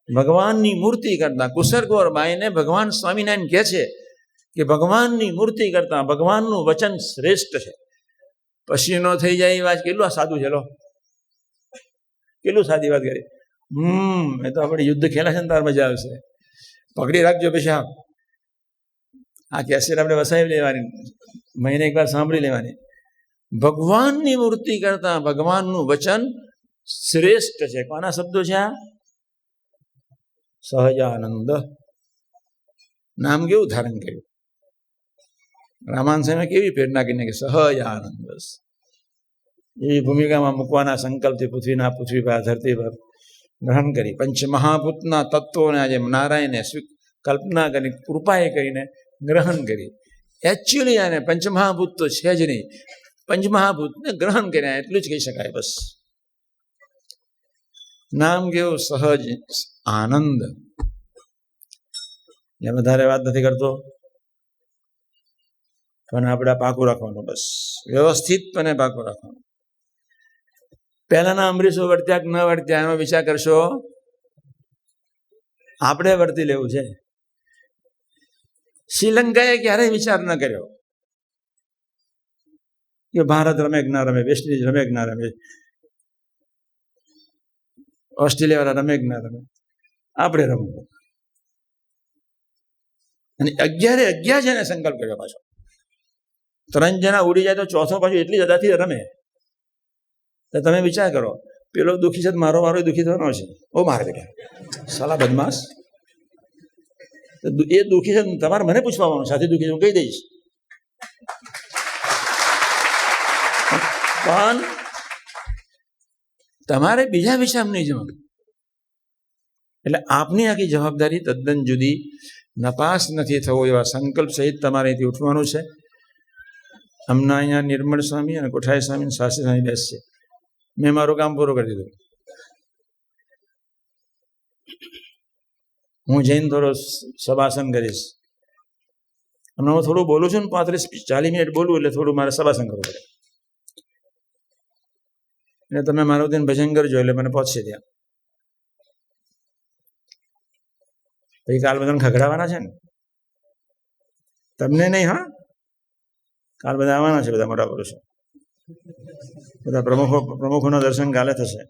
S2: ભગવાનની મૂર્તિ કરતા કુશળકુમારબાઈને ભગવાન સ્વામિનારાયણ કહે છે કે ભગવાનની મૂર્તિ કરતા ભગવાનનું વચન શ્રેષ્ઠ છે. પછી નો થઈ જાય એ વાત કેટલું સાદું છે, લો કેટલું સાદી વાત કરી. એ તો આપણે યુદ્ધ ખેલા છે ને તાર મજા આવશે. પકડી રાખજો પછી આ કેસેટ આપણે વસાવી લેવાની, મહિને એકવાર સાંભળી લેવાની. ભગવાનની મૂર્તિ કરતા ભગવાનનું વચન શ્રેષ્ઠ છે. કોના શબ્દો છે આ? સહજાનંદ નામ કેવું ધારણ કર્યું. રામાનંદ કેવી પ્રેરણા કરીને કે સહજાનંદ એવી ભૂમિકામાં મૂકવાના સંકલ્પથી પૃથ્વી પર ધરતી પર ગ્રહણ કરી. પંચમહાભૂતના તત્વોને આજે નારાયણે કલ્પના કરી, કૃપાએ કરીને ગ્રહણ કરી. એકચ્યુઅલી આને પંચમહાભૂત તો છે જ નહીં, પંચમહાભૂતને ગ્રહણ કર્યા એટલું જ કહી શકાય. બસ નામ કેવું સહજ આનંદ. એ વધારે વાત નથી કરતો, પણ આપણે પાકું રાખવાનું, બસ વ્યવસ્થિતપણે પાકું રાખવાનું. પહેલાના અમરીશો વર્ત્યા કે ન વર્ત્યા એનો વિચાર કરશો, આપણે વર્તી લેવું છે. શ્રીલંકાએ ક્યારેય વિચાર ન કર્યો કે ભારત રમે કે ના રમે, વેસ્ટ ઇન્ડિઝ રમે કે ના રમે, ઓસ્ટ્રેલિયા વાળા રમે કે ના રમે, આપણે રમવું. અને 11 જણે સંકલ્પ કર્યો પાછો. 3 જણા ઉડી જાય તો ચોથો પાછું એટલી જદાથી રમે. તો તમે વિચાર કરો, પેલો દુઃખી છે મારો વારો દુઃખી થવાનો છે. ઓ મારે બેટા સાલા બદમાશ, એ દુઃખી છે તમારે મને પૂછવાનું, સાથે દુઃખી છે હું કહી દઈશ. પણ તમારે બીજા વિષય નહીં જવાનું. એટલે આપની આખી જવાબદારી તદ્દન જુદી. નપાસ નથી થવો એવા સંકલ્પ સહિત તમારે અહીંથી ઉઠવાનું છે. હમણાં અહીંયા નિર્મળ સ્વામી અને કોઠારી સ્વામી શાસ્ત્રી સ્વામી બેસશે. મેં મારું કામ પૂરું કરી દીધું. હું જઈને થોડો સભાસન કરીશ. હમણાં હું થોડું બોલું છું ને, 35-40 મિનિટ બોલું એટલે થોડું મારે સભાસન કરવું પડે. એટલે તમે મારું દિન ભજન કરજો એટલે મને પહોંચશે ત્યાં. પછી કાલ બધાને ખગડાવવાના છે ને, તમને નહીં. હા, કાલ બધા આવવાના છે, બધા મોટા પુરુષો, બધા પ્રમુખોના દર્શન કાલે થશે.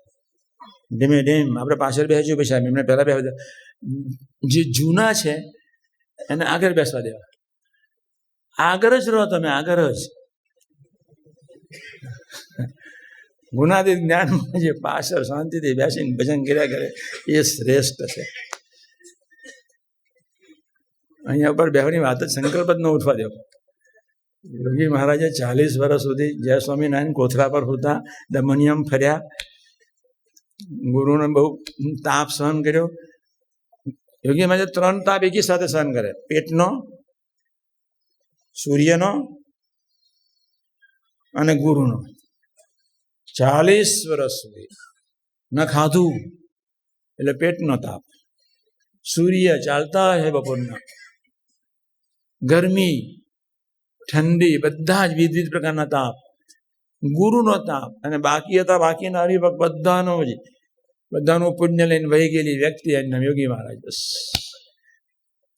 S2: ધીમે ધીમે આપણે પાછળ બેસીશું, પછી એમને પહેલા બેસવા. જે જૂના છે એને આગળ બેસવા દેવા. આગળ જ રહો તમે, આગળ જ. ગુનાદિત જ્ઞાનમાં જે પાછળ શાંતિથી બેસીને ભજન કર્યા કરે એ શ્રેષ્ઠ છે. અહીંયા ઉપર બેહવાની વાત જ સંકલ્પ જ ન ઉઠવા દો. યોગી મહારાજે 40 વર્ષ સુધી જય સ્વામિનારાયણ કોથળા પર હોતા, દમનિયમ ફર્યા, ગુરુને બહુ તાપ સહન કર્યો. યોગી મહારાજે 3 તાપ એકી સાથે સહન કરે: પેટનો, સૂર્યનો અને ગુરુનો. 40 વર્ષ સુધી ન ખાધું એટલે પેટનો તાપ, સૂર્ય ચાલતા હે બપોરના, ગરમી, ઠંડી, બધા જ વિવિધ પ્રકારના તાપ, ગુરુનો તાપ, અને બાકી હતા બાકીના હરિભક્ત બધાનું પુણ્ય લઈને વહી ગયેલી વ્યક્તિ એમના યોગી મહારાજ. બસ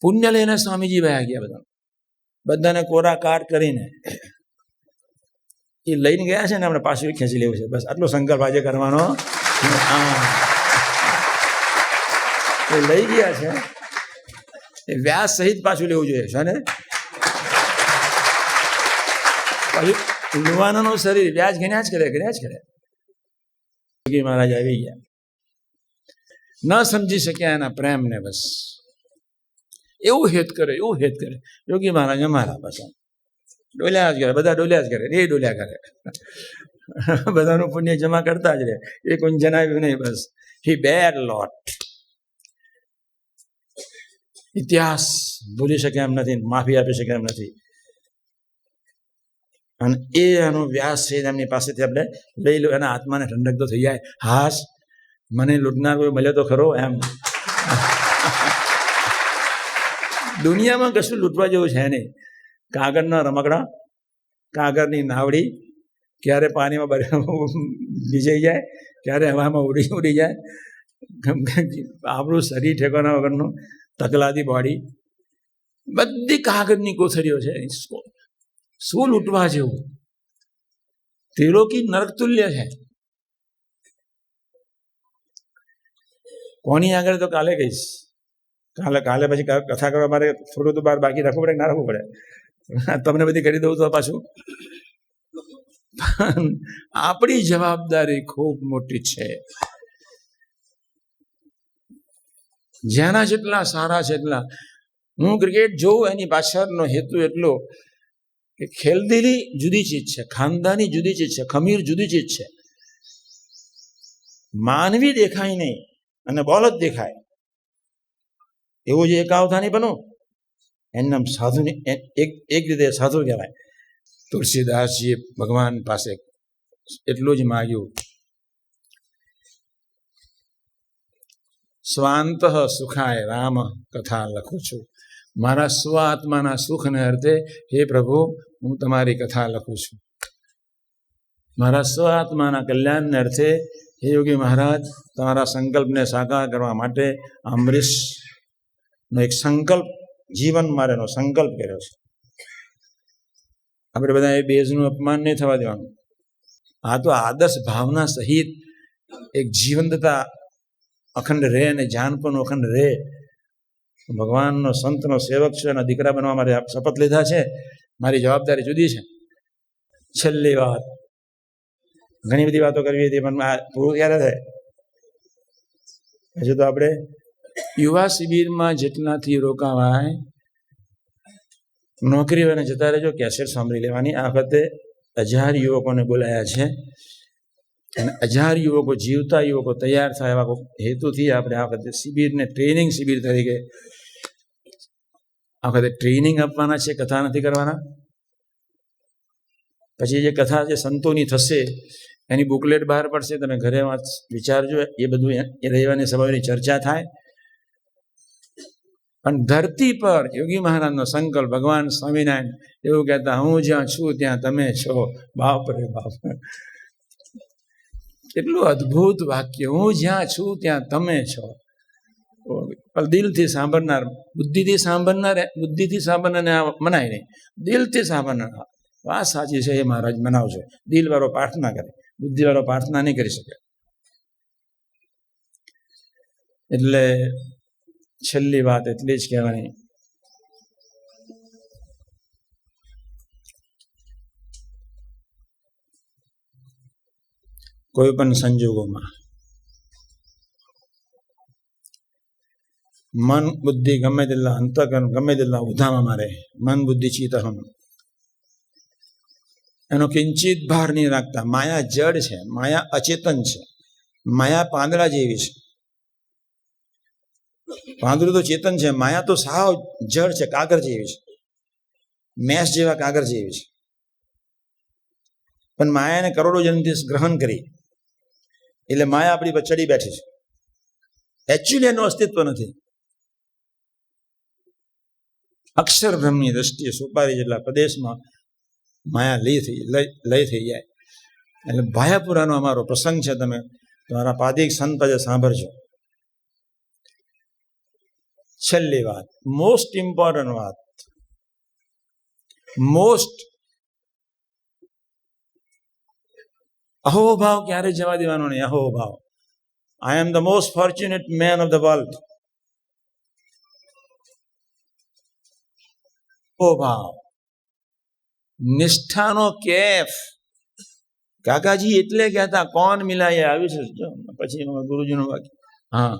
S2: પુણ્ય લઈને સ્વામીજી વહ્યા ગયા. બધાને કોરા કાટ કરીને એ લઈને ગયા છે ને, આપણે પાછું ખેંચી લેવું છે. બસ આટલો સંકલ્પ આજે કરવાનો. એ લઈ ગયા છે, એ વ્યાસ સહિત પાછું લેવું જોઈએ છે ને. પાછું યુવાનોનું શરીર વ્યાજ ગણ્યા જ કરે. યોગી મહારાજ આવી ગયા, ન સમજી શક્યા એના પ્રેમને. બસ એવું હેત કરે. યોગી મહારાજ અમારા પાછા ડોલ્યા જ કરે, બધા ડોલ્યા જ કરે, એ ડોલ્યા કરે, બધાનું પુણ્ય જમા કરતા જ રહે. એ કોઈ જણાવ્યું નહીં. બસ હી બેર લોટ. ઇતિહાસ ભૂલી શકે એમ નથી, માફી આપી શકે એમ નથી. અને એ એનો વ્યાસ છે, એમની પાસેથી આપણે લઈ લો. એના આત્માને ઠંડક તો થઈ જાય. હાશ, મને લૂંટનાર કોઈ મળ્યો તો ખરો એમ. દુનિયામાં કશું લૂંટવા જેવું છે નહીં. કાગળના રમકડા, કાગળની નાવડી, ક્યારે પાણીમાં ભીજાઈ જાય, ક્યારે હવામાં ઉડી જાય. આપણું શરીર ઠેકાણા વગરનું, તકલાદી બોડી, બધી કાગળની કોથળીઓ છે. શું લૂંટવા જેવું? ત્રિલોકી નરકતુલ્ય છે. કોની આગળ તો કાલે કહીશ. કાલે પછી કથા કરવા મારે થોડું તો બહાર બાકી રાખવું પડે, ના રાખવું પડે. તમને બધી કરી દઉં તો પાછું. આપણી જવાબદારી ખૂબ મોટી છે. જેના જેટલા સારા છે એટલા. હું ક્રિકેટ જોઉં, એની પાછળનો હેતુ એટલો કે ખેલદિલી જુદી ચીજ છે, ખાનદાની જુદી ચીજ છે, ખમીર જુદી ચીજ છે. માનવી દેખાય નહીં અને બોલ જ દેખાય, એવું જે એકાવતા નહીં બનો. એમના સાધુની એક રીતે સાધુ કહેવાય. તુલસીદાસજીએ ભગવાન પાસે એટલું જ માગ્યું: સ્વાંત સુખાય રામ કથા લખું છું. મારા સ્વ આત્માના સુખને અર્થે હે પ્રભુ, હું તમારી કથા લખું છું. મારા સ્વ આત્માના કલ્યાણને અર્થે હે યોગી મહારાજ, તમારા સંકલ્પને સાકાર કરવા માટે અમરીશનો એક સંકલ્પ, જીવન મારેનો સંકલ્પ કર્યો છે. આપણે બધા એ બેઝનું અપમાન નહીં થવા દેવાનું. આ તો આદર્શ ભાવના સહિત એક જીવંતતા અખંડ રહે અને જાન પણ અખંડ રહે. ભગવાનનો સંતનો સેવક છે અને દીકરા બનવા મારે શપથ લીધા છે. મારી જવાબદારી જુદી છે. છેલ્લી વાત, ઘણી બધી વાતો કરવી હતી પણ પૂરું ક્યારે થાય? હજુ તો આપણે યુવા શિબિરમાં જેટલાથી રોકાવાય, નોકરીઓને જતા રહેજો, કેસેટ સાંભળી લેવાની. આ વખતે 1000 યુવકોને બોલાયા છે અને 1000 યુવકો, જીવતા યુવકો તૈયાર થાય એવા હેતુથી આપણે આ વખતે શિબિરને ટ્રેનિંગ શિબિર તરીકે આ વખતે ટ્રેનિંગ આપવાના છે. કથા નથી કરવાના. પછી જે કથા જે સંતોની થશે એની બુકલેટ બહાર પડશે, તમે ઘરે વિચારજો. એ બધું એ રવિવારની સભાની ચર્ચા થાય. પણ ધરતી પર યોગી મહારાજનો સંકલ્પ, ભગવાન સ્વામિનારાયણ એવું કહેતા: હું જ્યાં છું ત્યાં તમે છો. બાપ રે બાપ, કેટલું અદ્ભુત વાક્ય! હું જ્યાં છું ત્યાં તમે છો. દિલથી સાંભળનાર, બુદ્ધિથી સાંભળનારને મનાય નહીં, દિલથી સાંભળનાર વાત સાચી છે એ મહારાજ મનાવજો. દિલ વાળો પ્રાર્થના કરે, બુદ્ધિ વાળો પ્રાર્થના નહીં કરી શકે. એટલે છેલ્લી વાત એટલી જ કહેવાની: કોઈ પણ સંજોગોમાં મન બુદ્ધિ ગમે તેટલા અંતકરણ ગમે તેટલા ઉધામાં મારે, મન બુદ્ધિ ચિત્ત અહમ, એનો કિંચિત ભાર નહીં રાખતા. માયા જડ છે, માયા અચેતન છે, માયા પાંદડા જેવી છે. પાંદડું તો ચેતન છે, માયા તો સાવ જડ છે, કાગર જેવી છે, મેષ જેવા કાગર જેવી છે. પણ માયાને કરોડો જન્મથી ગ્રહણ કરી એટલે માયા આપણી પર ચડી બેઠી છે. એકચ્યુઅલી એનું અસ્તિત્વ નથી. અક્ષર બ્રહ્મની દ્રષ્ટિએ સોપારી જેટલા પ્રદેશમાં માયા લય થઈ જાય. એટલે ભાયાપુરાનો અમારો પ્રસંગ છે, તમે તમારા પાદિક સંત પાસે સાંભળજો. છેલ્લી વાત, મોસ્ટ ઇમ્પોર્ટન્ટ વાત, મોસ્ટ અહોભાવ ક્યારે જવા દેવાનો નહીં. અહોભાવ, I am the most fortunate man of the world. અહોભાવ, નિષ્ઠાનો કેફ. કાકાજી એટલે કહેતા, કોણ મિલાય આવી છે પછી ગુરુજીનું વાક્ય. હા,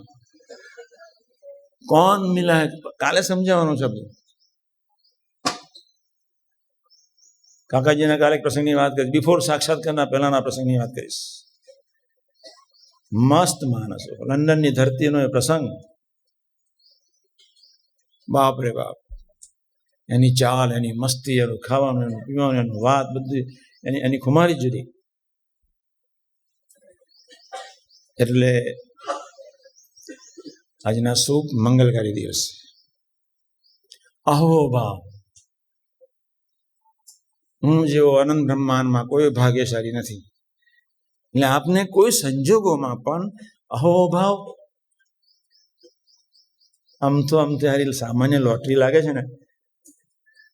S2: કોણ મિલાય કાલે સમજાવવાનું છે. કાકાજીના કાલે પ્રસંગની વાત કરીશ, બિફોર સાક્ષાત્કારના પહેલાના પ્રસંગની વાત કરીશ. મસ્ત માણસો, લંડનની ધરતીનો એ પ્રસંગ, બાપ રે બાપ. એની ચાલ, એની મસ્તી, એનું ખાવાનું, એનું પીવાનું, એનું વાત, બધી એની ખુમારી જુદી. એટલે આજના શુભ મંગલકારી દિવસ, અહોભાવ. હું જેવો અનંત બ્રહ્માંડમાં કોઈ ભાગ્યશાળી નથી. એટલે આપને કોઈ સંજોગોમાં પણ અહોભાવ, આમ ત્યારે સામાન્ય લોટરી લાગે છે ને,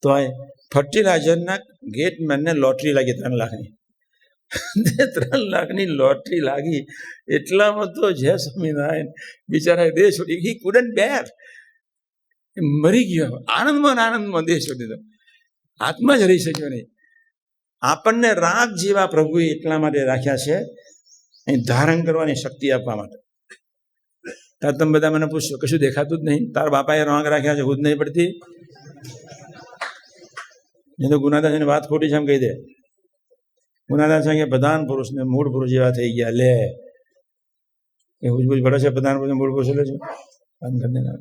S2: તો આ ફર્ટિલાઇઝરના ગેટમેનને લોટરી લાગી 3 લાખની. 3 લાખની લોટરી લાગી એટલામાં તો જય સ્વામિનારાયણ બિચારા દેશ છોડી, હી કુડન્ટ બેર, મરી ગયો. આનંદમાં દેશ છોડી દીધો, આત્મા જ રહી શક્યો નહીં. આપણને રાગ જેવા પ્રભુએ એટલા માટે રાખ્યા છે, અહીં ધારણ કરવાની શક્તિ આપવા માટે. ત્યારે તમે બધા મને પૂછશો, કશું દેખાતું જ નહીં, તારા બાપાએ રાગ રાખ્યા છે, હું જ નહીં પડતી. એ તો ગુનાદાસની વાત ખોટી છે એમ કહી દે. ગુનાદાસ કે પ્રધાન પુરુષને મૂળ પુરુષ જેવા થઈ ગયા. લે એ હુજબુજ પડે છે, પ્રધાન પુરુષ મૂળ પુરુષ લે છે, બંધ કરી દેના,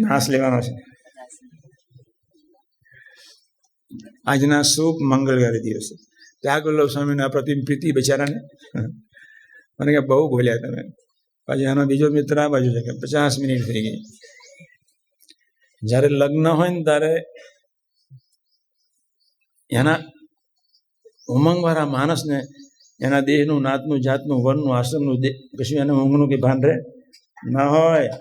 S2: નાશ લેવાનો છે. આજના શુભ મંગળકારી દિવસે ત્યાગવલ્લભ સ્વામીના પ્રતિમ પ્રીતિ બિચારાને મને કે બહુ બોલ્યા તમે. પછી આનો બીજો મિત્ર આ બાજુ છે કે 50 મિનિટ થઈ ગઈ. જ્યારે લગ્ન હોય ને ત્યારે એના ઉમંગવાળા માણસને એના દેહનું, નાતનું, જાતનું, વનનું, આશ્રમનું કશું એને ઊંઘનું કે ભાન રહે ના હોય.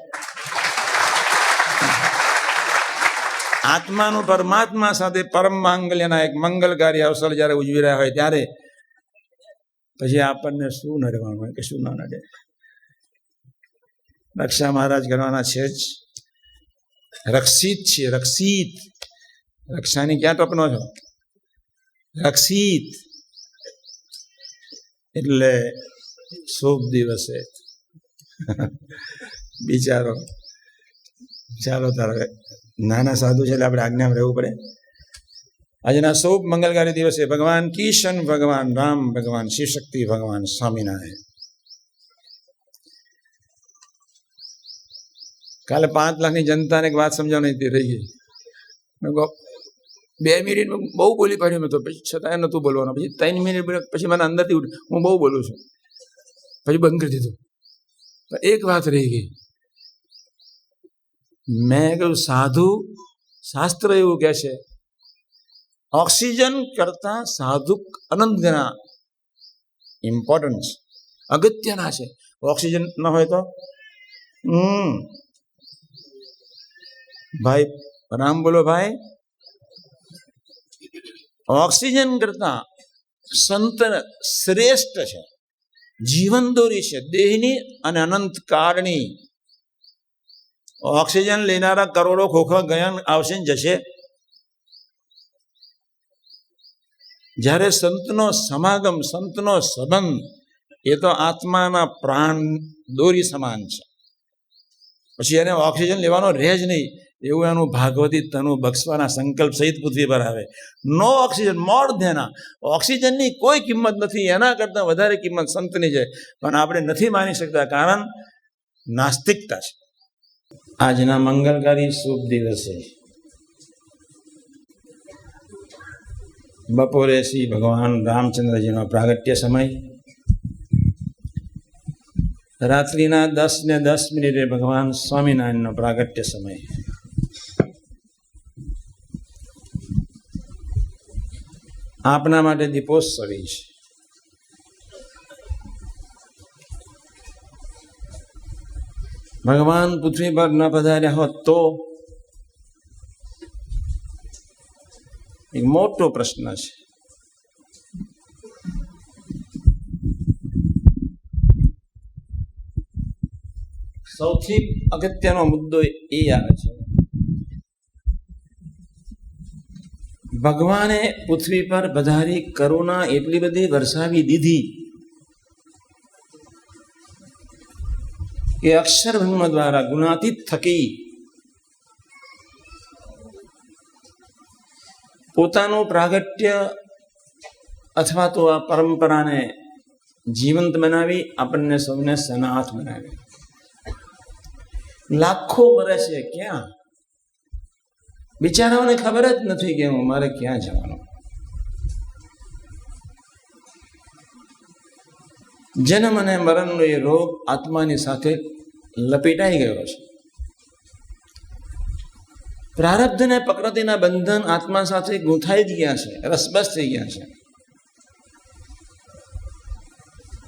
S2: આત્માનું પરમાત્મા સાથે પરમ માંગલ્યના એક મંગલકારી અવસર જ્યારે ઉજવી રહ્યા હોય ત્યારે પછી આપણને શું નડવાનું હોય કે શું ના નડે. રક્ષા મહારાજ કરવાના છે જ, રક્ષિત છે, રક્ષિત. રક્ષાની ક્યાં ટપનો છો? રક્ષિત. એટલે શુભ દિવસે બિચારો, ચાલો તારે નાના સાધુ છે એટલે આપણે આજ્ઞામાં રહેવું પડે. આજના શુભ મંગલકારી દિવસે ભગવાન કિશન ભગવાન રામ ભગવાન શિવશક્તિ ભગવાન સ્વામિનારાયણ. કાલે 5 લાખની જનતાને એક વાત સમજાવવાની રહી ગઈ. 2 મિનિટ બહુ બોલી પાડ્યું મેં તો, પછી છતાં નહોતું બોલવાનું. પછી 3 મિનિટ પછી મને અંદરથી હું બહુ બોલું છું, પછી બંધ કરી દીધું. એક વાત રહી ગઈ. મેં કહ્યું સાધુ, શાસ્ત્ર એવું કહે છે ઓક્સિજન કરતા સાધુ અનંત ગણા ઇમ્પોર્ટન્ટ છે, અગત્યના છે. ઓક્સિજન ન હોય તો ભાઈ રામ બોલો ભાઈ. ઓક્સિજન કરતા સંત શ્રેષ્ઠ છે, જીવન દોરી છે, દેહની અને અનંત કાળની. ઓક્સિજન લેનારા કરોડો ખોખા ગયા આવશે ને જશે. જ્યારે સંતનો સમાગમ, સંતનો સંબંધ, એ તો આત્માના પ્રાણ દોરી સમાન છે. પછી એને ઓક્સિજન લેવાનો રહે જ નહીં, એવું એનું ભાગવતી તનુ બક્ષવાના સંકલ્પ સહિત પૃથ્વી પર આવે. નો ઓક્સિજન, મોર ધેન. ઓક્સિજનની કોઈ કિંમત નથી, એના કરતાં વધારે કિંમત સંતની છે, પણ આપણે નથી માની શકતા, કારણ નાસ્તિકતા છે. આજના મંગલકારી શુભ દિવસે બપોરે શ્રી ભગવાન રામચંદ્રજીનો પ્રાગટ્ય સમય, રાત્રિના 10:10 ભગવાન સ્વામિનારાયણનો પ્રાગટ્ય સમય. આપના માટે દીપોત્સવી છે. ભગવાન પૃથ્વી પર ન પધાર્યા હોત તો એક મોટો પ્રશ્ન છે. સૌથી અગત્યનો મુદ્દો એ આવે છે, ભગવાને પૃથ્વી પર પધારી કરુણા એટલી બધી વરસાવી દીધી કે અક્ષર બ્રહ્મ દ્વારા ગુણાતીત થકી પોતાનું પ્રાગટ્ય અથવા તો આ પરંપરાને જીવંત બનાવી આપણને સૌને સનાથ બનાવી. લાખો વર્ષ છે, ક્યાં બિચારાઓને ખબર જ નથી કે મારે ક્યાં જવાનું. જન્મ અને મરણનો એ રોગ આત્માની સાથે લપેટાઈ ગયો છે. પ્રારબ્ધ અને પ્રકૃતિના બંધન આત્મા સાથે ગૂંથાઈ જ ગયા છે, રસબસ થઈ ગયા છે.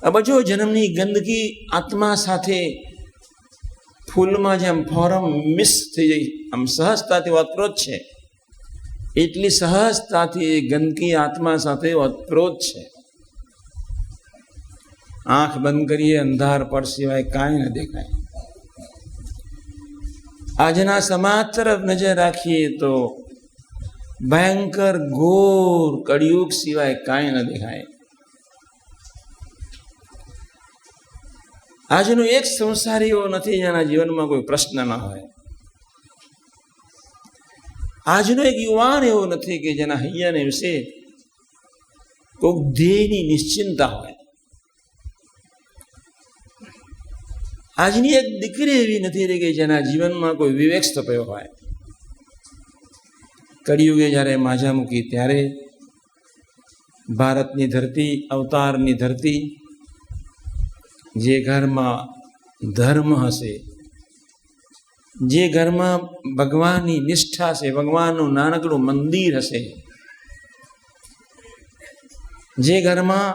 S2: અબજો જન્મની ગંદકી આત્મા સાથે ફૂલમાં જેમ ફોરમ મિસ થઈ જાય, આમ સહજતાથી ઓતપ્રોત છે, એટલી સહજતાથી એ ગંદકી આત્મા સાથે ઓતપ્રોત છે. આંખ બંધ કરીએ, અંધાર પડ સિવાય કાંઈ ન દેખાય. આજના સમાજ તરફ નજર રાખીએ તો ભયંકર ઘોર કળિયુગ સિવાય કાંઈ ન દેખાય. આજનો એક સંસારી એવો નથી જેના જીવનમાં કોઈ પ્રશ્ન ના હોય. આજનો એક યુવાન એવો નથી કે જેના હૈયાને વિશે કોઈ ધ્યેયની નિશ્ચિંતા હોય. આજની એક દીકરી એવી નથી રહી કે જેના જીવનમાં કોઈ વિવેક સ્થપાયો હોય. કળિયુગે જ્યારે માજા મૂકી ત્યારે ભારતની ધરતી, અવતારની ધરતી, જે ઘરમાં ધર્મ હશે, જે ઘરમાં ભગવાનની નિષ્ઠા હશે, ભગવાનનું નાનકડું મંદિર હશે, જે ઘરમાં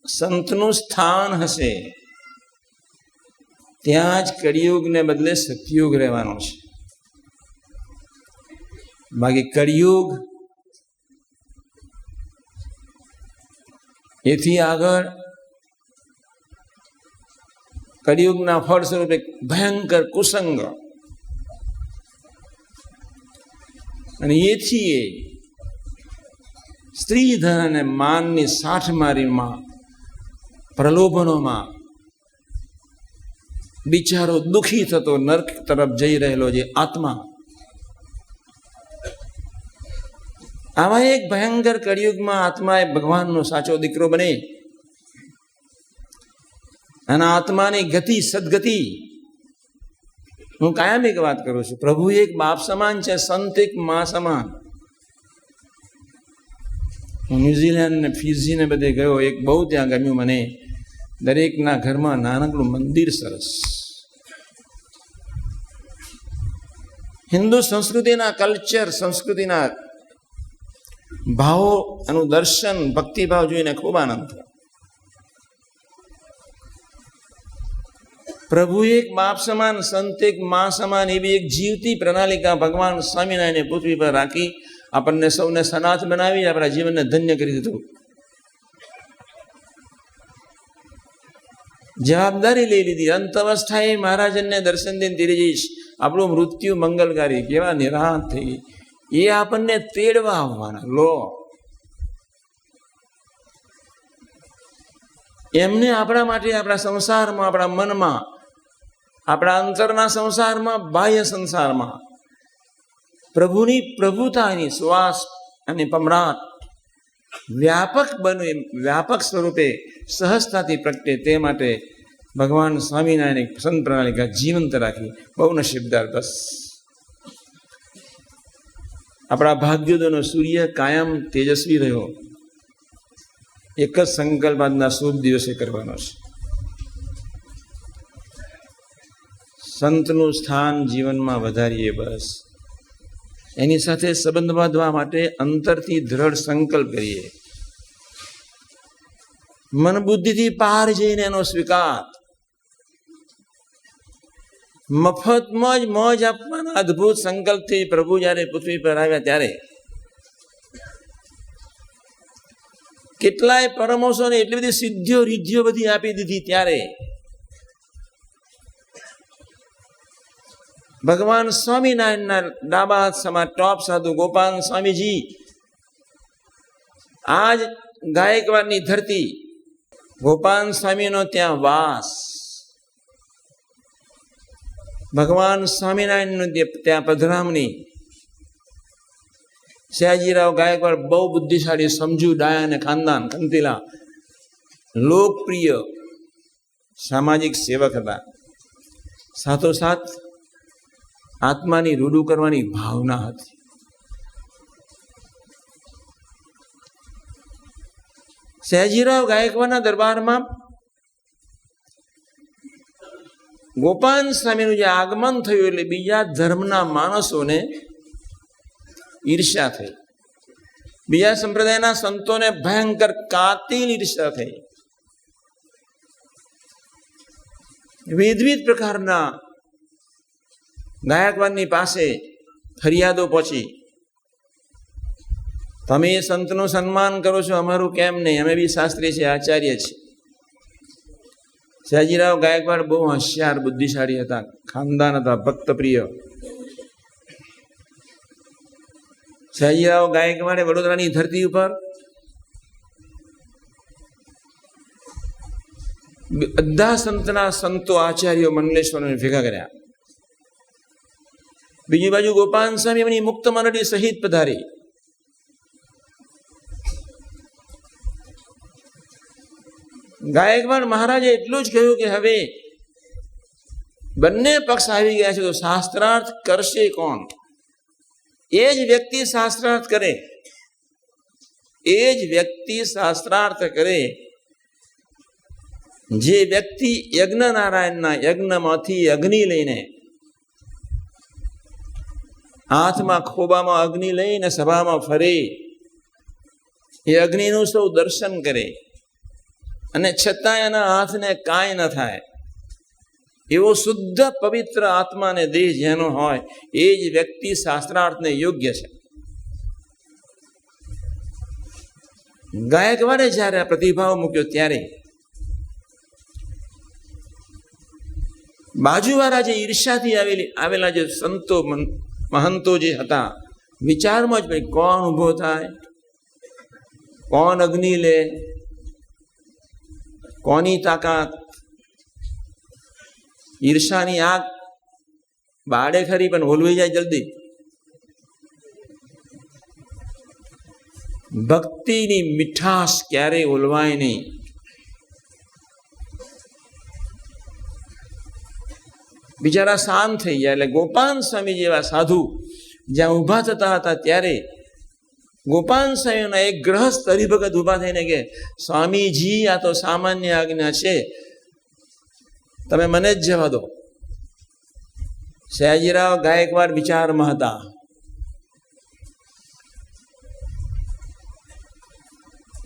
S2: સંતનું સ્થાન હશે, ત્યાં જ કળિયુગને બદલે સતયુગ રહેવાનો છે. બાકી કળિયુગ એથી આગળ કળિયુગના ફળ સ્વરૂપે ભયંકર કુસંગ, અને એથી એ સ્ત્રી ધન અને માનની સાઠમારીમાં, પ્રલોભનોમાં બિચારો દુઃખી થતો નર્ક તરફ જઈ રહેલો જે આત્મા, આવા એક ભયંકર કળિયુગમાં આત્માએ ભગવાનનો સાચો દીકરો બને અને આત્માની ગતિ, સદગતિ. હું કાયમ એક વાત કરું છું, પ્રભુ એક બાપ સમાન છે, સંત એક મા સમાન. હું ન્યુઝીલેન્ડ ને ફિજી ને બધે ગયો, એક બહુ ત્યાં ગમ્યું મને. દરેકના ઘરમાં નાનકડું મંદિર સરસ. હિન્દુ સંસ્કૃતિના કલ્ચર, સંસ્કૃતિના ભાવો એનું દર્શન, ભક્તિભાવ જોઈને ખૂબ આનંદ થયો. પ્રભુ એક બાપ સમાન, સંત એક મા સમાન, એવી એક જીવતી પ્રણાલિકા ભગવાન સ્વામિનારાયણે પૃથ્વી પર રાખી આપણને સૌને સનાથ બનાવી, આપણા જીવનને ધન્ય કરી દીધું. જવાબદારી લઈ લીધી. અંત અવસ્થાએ મહારાજનને દર્શન દઈને ધીરે જઈશ, આપણું મૃત્યુ મંગલકારી. કેવા નિરાંત થઈ ગઈ. એ આપણને તેડવા આવવાના. લો, એમને આપણા માટે, આપણા સંસારમાં, આપણા મનમાં આપણા અંતરના સંસારમાં, બાહ્ય સંસારમાં પ્રભુની પ્રભુતાની શ્વાસ અને પમરાટ વ્યાપક બને, વ્યાપક સ્વરૂપે સહજતાથી પ્રગટે, તે માટે ભગવાન સ્વામિનારાયણ સંત પ્રણાલિકા જીવંત રાખી. બહુ નસીબદાર. બસ આપણા ભાગ્યોદયનો સૂર્ય કાયમ તેજસ્વી રહ્યો. એક જ સંકલ્પ આજના શુભ દિવસે કરવાનો છે. સંતનું સ્થાન જીવનમાં વધારીએ. બસ એની સાથે સંબંધ બાંધવા માટે અંતરથી દ્રઢ સંકલ્પ કરીએ. મન બુદ્ધિથી પાર જઈને એનો સ્વીકાર. મફતમાં જ મોજ આપવાના અદભુત સંકલ્પથી પ્રભુ જ્યારે પૃથ્વી પર આવ્યા ત્યારે કેટલાય પરમોસોને એટલી બધી સિદ્ધિઓ રિદ્ધિઓ બધી આપી દીધી. ત્યારે ભગવાન સ્વામિનારાયણના ડાબા હાથ સમા ટોપ સાધુ ગોપાલ સ્વામીજી આજ ગાયકવાડની ધરતી, ગોપાલ સ્વામીનો ત્યાં વાસ, ભગવાન સ્વામિનારાયણનું ત્યાં પધરામણી. સયાજીરાવ ગાયકવાડ બહુ બુદ્ધિશાળી, સમજુ, ડાયા અને ખાનદાન, કંતીલા, લોકપ્રિય સામાજિક સેવક હતા. સાથોસાથ આત્માની રૂડું કરવાની ભાવના હતી. સયાજીરાવ ગાયકવાડના દરબારમાં ગોપાલ સ્વામીનું જે આગમન થયું એટલે બીજા ધર્મના માણસોને ઈર્ષ્યા થઈ. બીજા સંપ્રદાયના સંતોને ભયંકર કાતિલ ઈર્ષ્યા થઈ. વિવિધ પ્રકારના ગાયકવાડની પાસે ફરિયાદો પહોંચી. તમે એ સંતનું સન્માન કરો છો, અમારું કેમ નહીં? અમે બી શાસ્ત્રી છે, આચાર્ય છે. સયાજીરાવ ગાયકવાડ બહુ હોશિયાર, બુદ્ધિશાળી હતા, ખાનદાન હતા, ભક્ત પ્રિય. સયાજીરાવ ગાયકવાડે વડોદરાની ધરતી ઉપર બધા સંતના સંતો, આચાર્યો, મંડલેશ્વરોને ભેગા કર્યા. બીજી બાજુ ગોપાલ સ્વામી એમની મુક્ત મંડળી સહિત પધારી. ગાયકવાડ મહારાજે એટલું જ કહ્યું કે હવે બંને પક્ષ આવી ગયા છે તો શાસ્ત્રાર્થ કરશે કોણ? એ જ વ્યક્તિ શાસ્ત્રાર્થ કરે, એ જ વ્યક્તિ શાસ્ત્રાર્થ કરે જે વ્યક્તિ યજ્ઞ નારાયણના યજ્ઞમાંથી અગ્નિ લઈને, હાથમાં ખોબામાં અગ્નિ લઈને સભામાં ફરે, એ અગ્નિનું સૌ દર્શન કરે અને છતાં એના હાથને કાંઈ ન થાય, એવો શુદ્ધ પવિત્ર આત્માને દેહ જેનો હોય એ જ વ્યક્તિ શાસ્ત્રાર્થને યોગ્ય છે. ગાયકવાડે જ્યારે આ પ્રતિભાવ મૂક્યો ત્યારે બાજુવાળા જે ઈર્ષાથી આવેલા જે સંતો મહંતો જે હતા, વિચારમાં જ ભાઈ કોણ ઊભો થાય, કોણ અગ્નિ લે, કોની તાકાત? ઈર્ષાની આગ બાળે ખરી પણ ઓલવાઈ જાય જલ્દી. ભક્તિની મીઠાશ ક્યારેય ઓલવાય નહીં. બિચારા શાંત થઈ ગયા. એટલે ગોપાલ સ્વામી જેવા સાધુ જ્યાં ઊભા થતા હતા ત્યારે ગોપાલ સ્વામીના એક ગ્રહસ્થ હરિભગત ઊભા થઈને કે સ્વામીજી, આ તો સામાન્ય આજ્ઞા છે, તમે મને જ જવા દો. સયાજીરાવ ગાયકવાડ વિચારમાં હતા.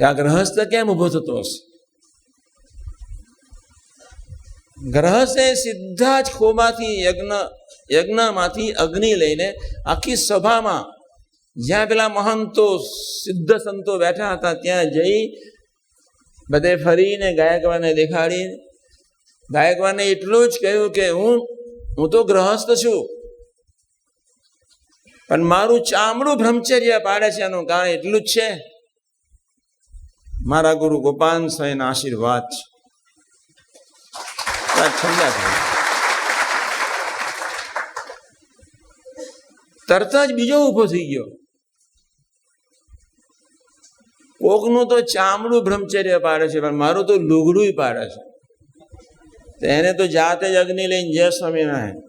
S2: આ ગ્રહસ્થ કેમ ઊભો થતો હશે? ગ્રહસ્થે સીધા જ ખોબાથી યજ્ઞમાંથી અગ્નિ લઈને આખી સભામાં જ્યાં પેલા મહંતો, સિદ્ધ સંતો બેઠા હતા ત્યાં જઈ બધે ફરીને ગાયકવાડને દેખાડી. ગાયકવાડને એટલું જ કહ્યું કે હું તો ગ્રહસ્થ છું, પણ મારું ચામડું બ્રહ્મચર્ય પાડે છે. એનું કારણ એટલું જ છે, મારા ગુરુ ગોપાલ સ્વામીના આશીર્વાદ છે. ઠંડા થયા. તરત જ બીજો ઊભો થઈ ગયો. કોકનું તો ચામડું બ્રહ્મચર્ય પાડે છે, પણ મારું તો લુગડું પાડે છે. તો એને તો જાતે જ અગ્નિ લઈને જય સ્વામિનારાયણ,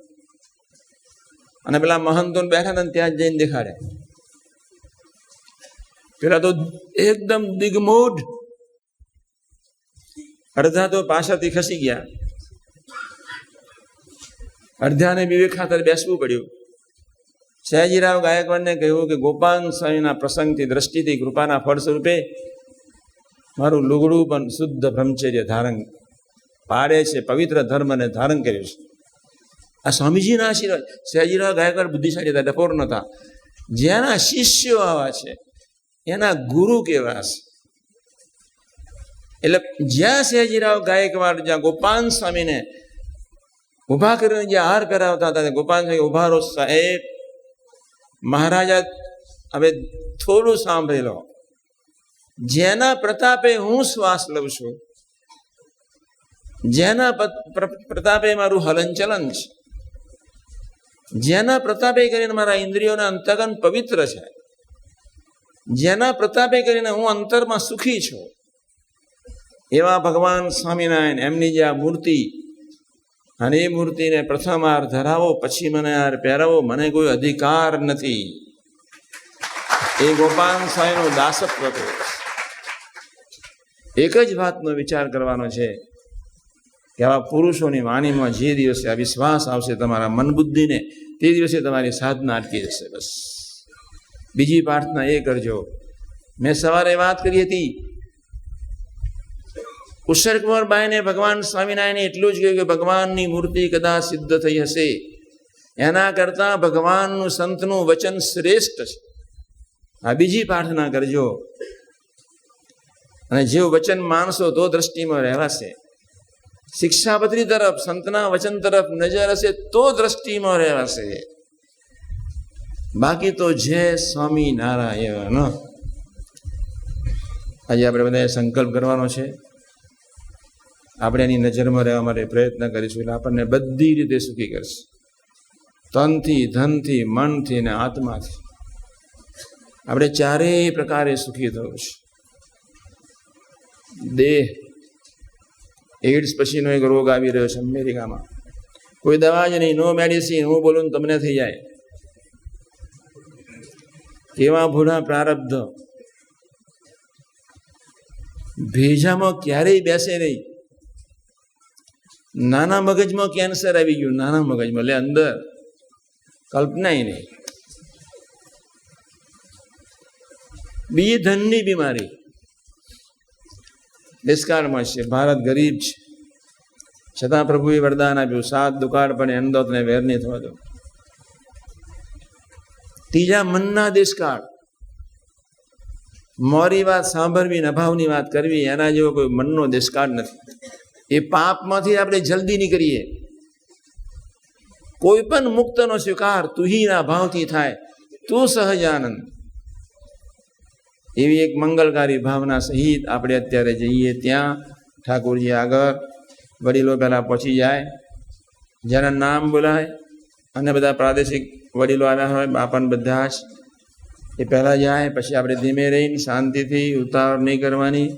S2: અને પેલા મહંતો બેઠા હતા ત્યાં જ જઈને દેખાડે. પેલા તો એકદમ દિગ્મૂઢ, અડધા તો પાછળથી ખસી ગયા, અડધાને વિવેક ખાતર બેસવું પડ્યું. સયાજીરાવ ગાયકવાડને કહ્યું કે ગોપાલ સ્વામીના પ્રસંગથી, દ્રષ્ટિથી, કૃપાના ફળ સ્વરૂપે મારું લુગડું પણ શુદ્ધ બ્રહ્મચર્ય ધારણ પાડે છે, પવિત્ર ધર્મને ધારણ કર્યું છે. આ સ્વામીજીના આશીર્વાદ. સયાજીરાવ ગાયકવાડ બુદ્ધિશાળી હતા, ડફોર નહોતા. જેના શિષ્યો આવા છે એના ગુરુ કેવા છે. એટલે જ્યાં સયાજીરાવ ગાયકવાડ જ્યાં ગોપાલ સ્વામીને ઉભા કરીને જ્યાં હાર પહેરાવતા હતા, ગોપાલ સ્વામી ઉભા રહો સાહેબ, મહારાજા હવે થોડું સાંભળી લો. જેના પ્રતાપે હું શ્વાસ લઉં છું, જેના પ્રતાપે મારું હલનચલન છે, જેના પ્રતાપે કરીને મારા ઇન્દ્રિયોના અંતર્ગત પવિત્ર છે, જેના પ્રતાપે કરીને હું અંતરમાં સુખી છું, એવા ભગવાન સ્વામિનારાયણ એમની જે આ મૂર્તિ, અને એ મૂર્તિને પ્રથમ હાર ધરાવો, પછી મને હાર પહેરાવો, મને કોઈ અધિકાર નથી. એ ગોપાલ સ્વામીનું દાસત્વ છે. એક જ વાતનો વિચાર કરવાનો છે કે આવા પુરુષોની વાણીમાં જે દિવસે આ વિશ્વાસ આવશે તમારા મન બુદ્ધિને, તે દિવસે તમારી સાધના અટકી જશે. બસ બીજી પ્રાર્થના એ કરજો. મેં સવારે વાત કરી હતી, કુશળકુંવરબાઈને ભગવાન સ્વામિનારાયણે એટલું જ કહ્યું કે ભગવાનની મૂર્તિ કદાચ સિદ્ધ થઈ હશે, એના કરતા ભગવાનનું સંતનું વચન શ્રેષ્ઠ છે. આ બીજી પ્રાર્થના કરજો. અને જેવું વચન માનશો તો દ્રષ્ટિમાં રહેવાશે. શિક્ષાપત્રી તરફ, સંતના વચન તરફ નજર હશે તો દ્રષ્ટિમાં રહેવાશે. બાકી તો જય સ્વામિનારાયણ. આજે આપણે બધાએ સંકલ્પ કરવાનો છે. આપણે એની નજરમાં રહેવા માટે પ્રયત્ન કરીશું, એટલે આપણને બધી રીતે સુખી કરશે. તનથી, ધનથી, મનથી ને આત્માથી આપણે ચારેય પ્રકારે સુખી થવું છે. દેહ, એડ્સ પછીનો એક રોગ આવી રહ્યો છે અમેરિકામાં. કોઈ દવા જ નહીં, નો મેડિસિન. હું બોલું તમને થઈ જાય. કેવા ભૂલા પ્રારબ્ધ. ભેજામાં ક્યારેય બેસે નહીં. નાના મગજમાં કેન્સર આવી ગયું, નાના મગજમાં, એટલે અંદર કલ્પનાય નહીં. બીજી ધનની બીમારી દેશકાળમાં છે. ભારત ગરીબ છે, છતાં પ્રભુએ વરદાન આપ્યું, 7 દુકાળ પણ અમદાવાદને વેર નહીં થવા દો. ત્રીજા મનના દેશકાળ. મોરી વાત સાંભળવી, અભાવની વાત કરવી, એના જેવો કોઈ મનનો દેશકાળ નથી. એ પાપમાંથી આપણે જલ્દી નીકળીએ. કોઈ પણ મુક્તનો સ્વીકાર તુહીના ભાવથી થાય. તું સહજાનંદ. એવી એક મંગલકારી ભાવના સહિત આપણે અત્યારે જઈએ ત્યાં ઠાકોરજી આગળ. વડીલો પહેલા પહોંચી જાય, જેના નામ બોલાય, અને બધા પ્રાદેશિક વડીલો આવ્યા હોય, બાપાને બધા જ એ પહેલા જાય. પછી આપણે ધીમે રહીને શાંતિથી, ઉતાવળ નહીં કરવાની.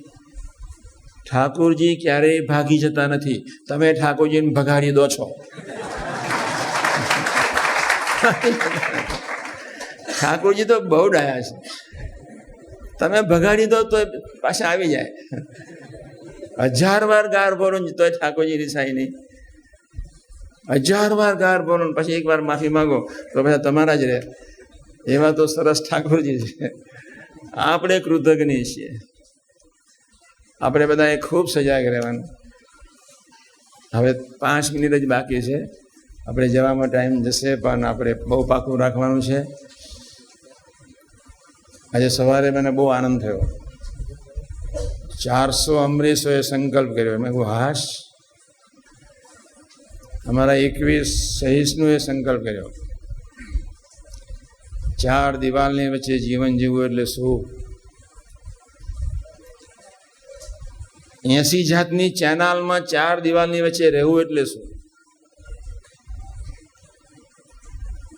S2: ઠાકોરજી ક્યારેય ભાગી જતા નથી. તમે ઠાકોરજીને ભગાડી દો છો. ઠાકોરજી તો બહુ ડાયા છે. તમે ભગાડી દો તો પાછા આવી જાય. 1000 વાર ગાર ભરો તોય ઠાકોરજી રીસાય નહીં. 1000 વાર ગાર ભરો, પછી એકવાર માફી માંગો તો બધા તમારા જ રહે. એવા તો સરસ ઠાકોરજી છે. આપણે કૃતજ્ઞ છીએ. આપણે બધાએ ખૂબ સજાગ રહેવાનું. હવે 5 મિનિટ જ બાકી છે. આપણે જવામાં ટાઈમ જશે, પણ આપણે બહુ પાકું રાખવાનું છે. આજે સવારે મને બહુ આનંદ થયો. 400 અમરીશોએ સંકલ્પ કર્યો. મેં કહું હાશ. અમારા 21 સહિષ્ણુએ સંકલ્પ કર્યો. 4 દિવાલની વચ્ચે જીવન જીવવું એટલે શું? 80 જાતની ચેનલમાં 4 દિવાલની વચ્ચે રહેવું એટલે શું?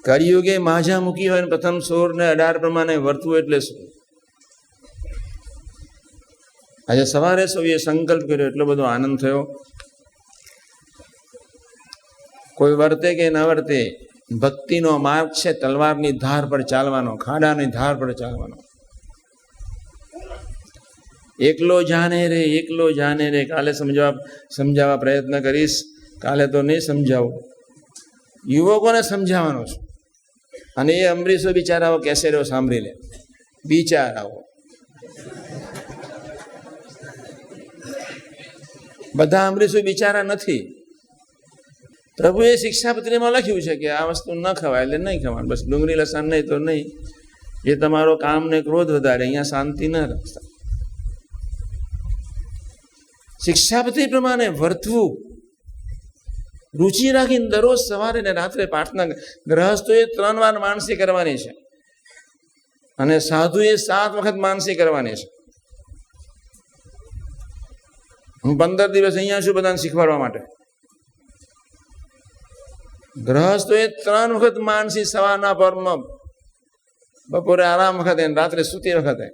S2: કળિયુગે માજા મૂકી હોય ને પ્રથમ 16 ને 18 પ્રમાણે વર્તવું એટલે શું? આજે સવારે સૌએ સંકલ્પ કર્યો, એટલો બધો આનંદ થયો. કોઈ વર્તે કે ન વર્તે, ભક્તિનો માર્ગ છે તલવારની ધાર પર ચાલવાનો, ખાડાની ધાર પર ચાલવાનો. એકલો જાને રે. કાલે સમજાવવા પ્રયત્ન કરીશ, કાલે તો નહીં સમજાવું. યુવકોને સમજાવવાનો છું. અને એ અમરીશો બિચારાઓ કેસેરો સાંભળી લે, બિચારાઓ બધા અમરીશો બિચારા નથી. પ્રભુએ શિક્ષાપત્રીમાં લખ્યું છે કે આ વસ્તુ ન ખવાય એટલે નહીં ખવાનું, બસ ડુંગળી લસણ નહીં તો નહીં. એ તમારો કામ ને ક્રોધ વધારે, અહીંયા શાંતિ ન રાખતા. શિક્ષાપત્રી પ્રમાણે વર્તવું, રુચિ રાખીને દરરોજ સવારે ને રાત્રે પ્રાર્થના. ગ્રહસ્થોએ 3 વાર માનસી કરવાની છે અને સાધુએ 7 વખત માનસી કરવાની છે. હું 15 દિવસ અહીંયા છું બધાને શીખવાડવા માટે. ગ્રહસ્થોએ 3 વખત માનસી, સવારના પરમાં, બપોરે આરામ વખતે, રાત્રે સૂતી વખતે.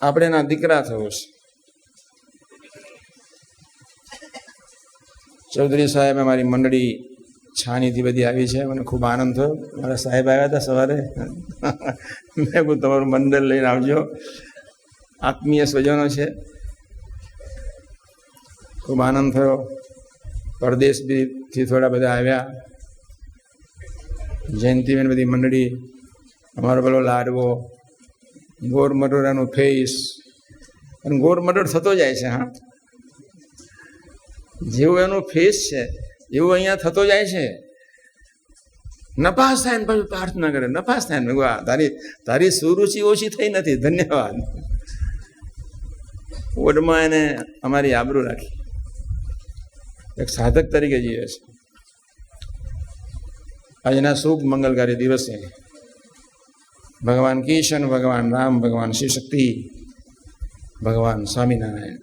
S2: આપણે એના દીકરા થવું છે. ચૌધરી સાહેબ અમારી મંડળી છાનીથી બધી આવી છે, મને ખૂબ આનંદ થયો. મારા સાહેબ આવ્યા હતા સવારે, મેં કહ્યું તમારું મંડળ લઈને આવજો, આત્મીય સ્વજનો છે. ખૂબ આનંદ થયો. પરદેશથી થોડા બધા આવ્યા, જયંતિબેન બધી મંડળી, અમારો પેલો લાડવો, ગોળ મટોરાનું ફેસ, અને ગોળ મટોર થતો જાય છે. હા, જેવું એનું ફેસ છે એવું અહીંયા થતો જાય છે. નપાસ થાય ને પછી પ્રાર્થના કરે, નપાસ થાય ને તારી સુરુચિ ઓછી થઈ નથી, ધન્યવાદ. ઓડમાં એને અમારી આબરૂ રાખી, એક સાધક તરીકે જીવે છે. આજના શુભ મંગલકારી દિવસે ભગવાન કિશન, ભગવાન રામ, ભગવાન શિવ શક્તિ, ભગવાન સ્વામિનારાયણ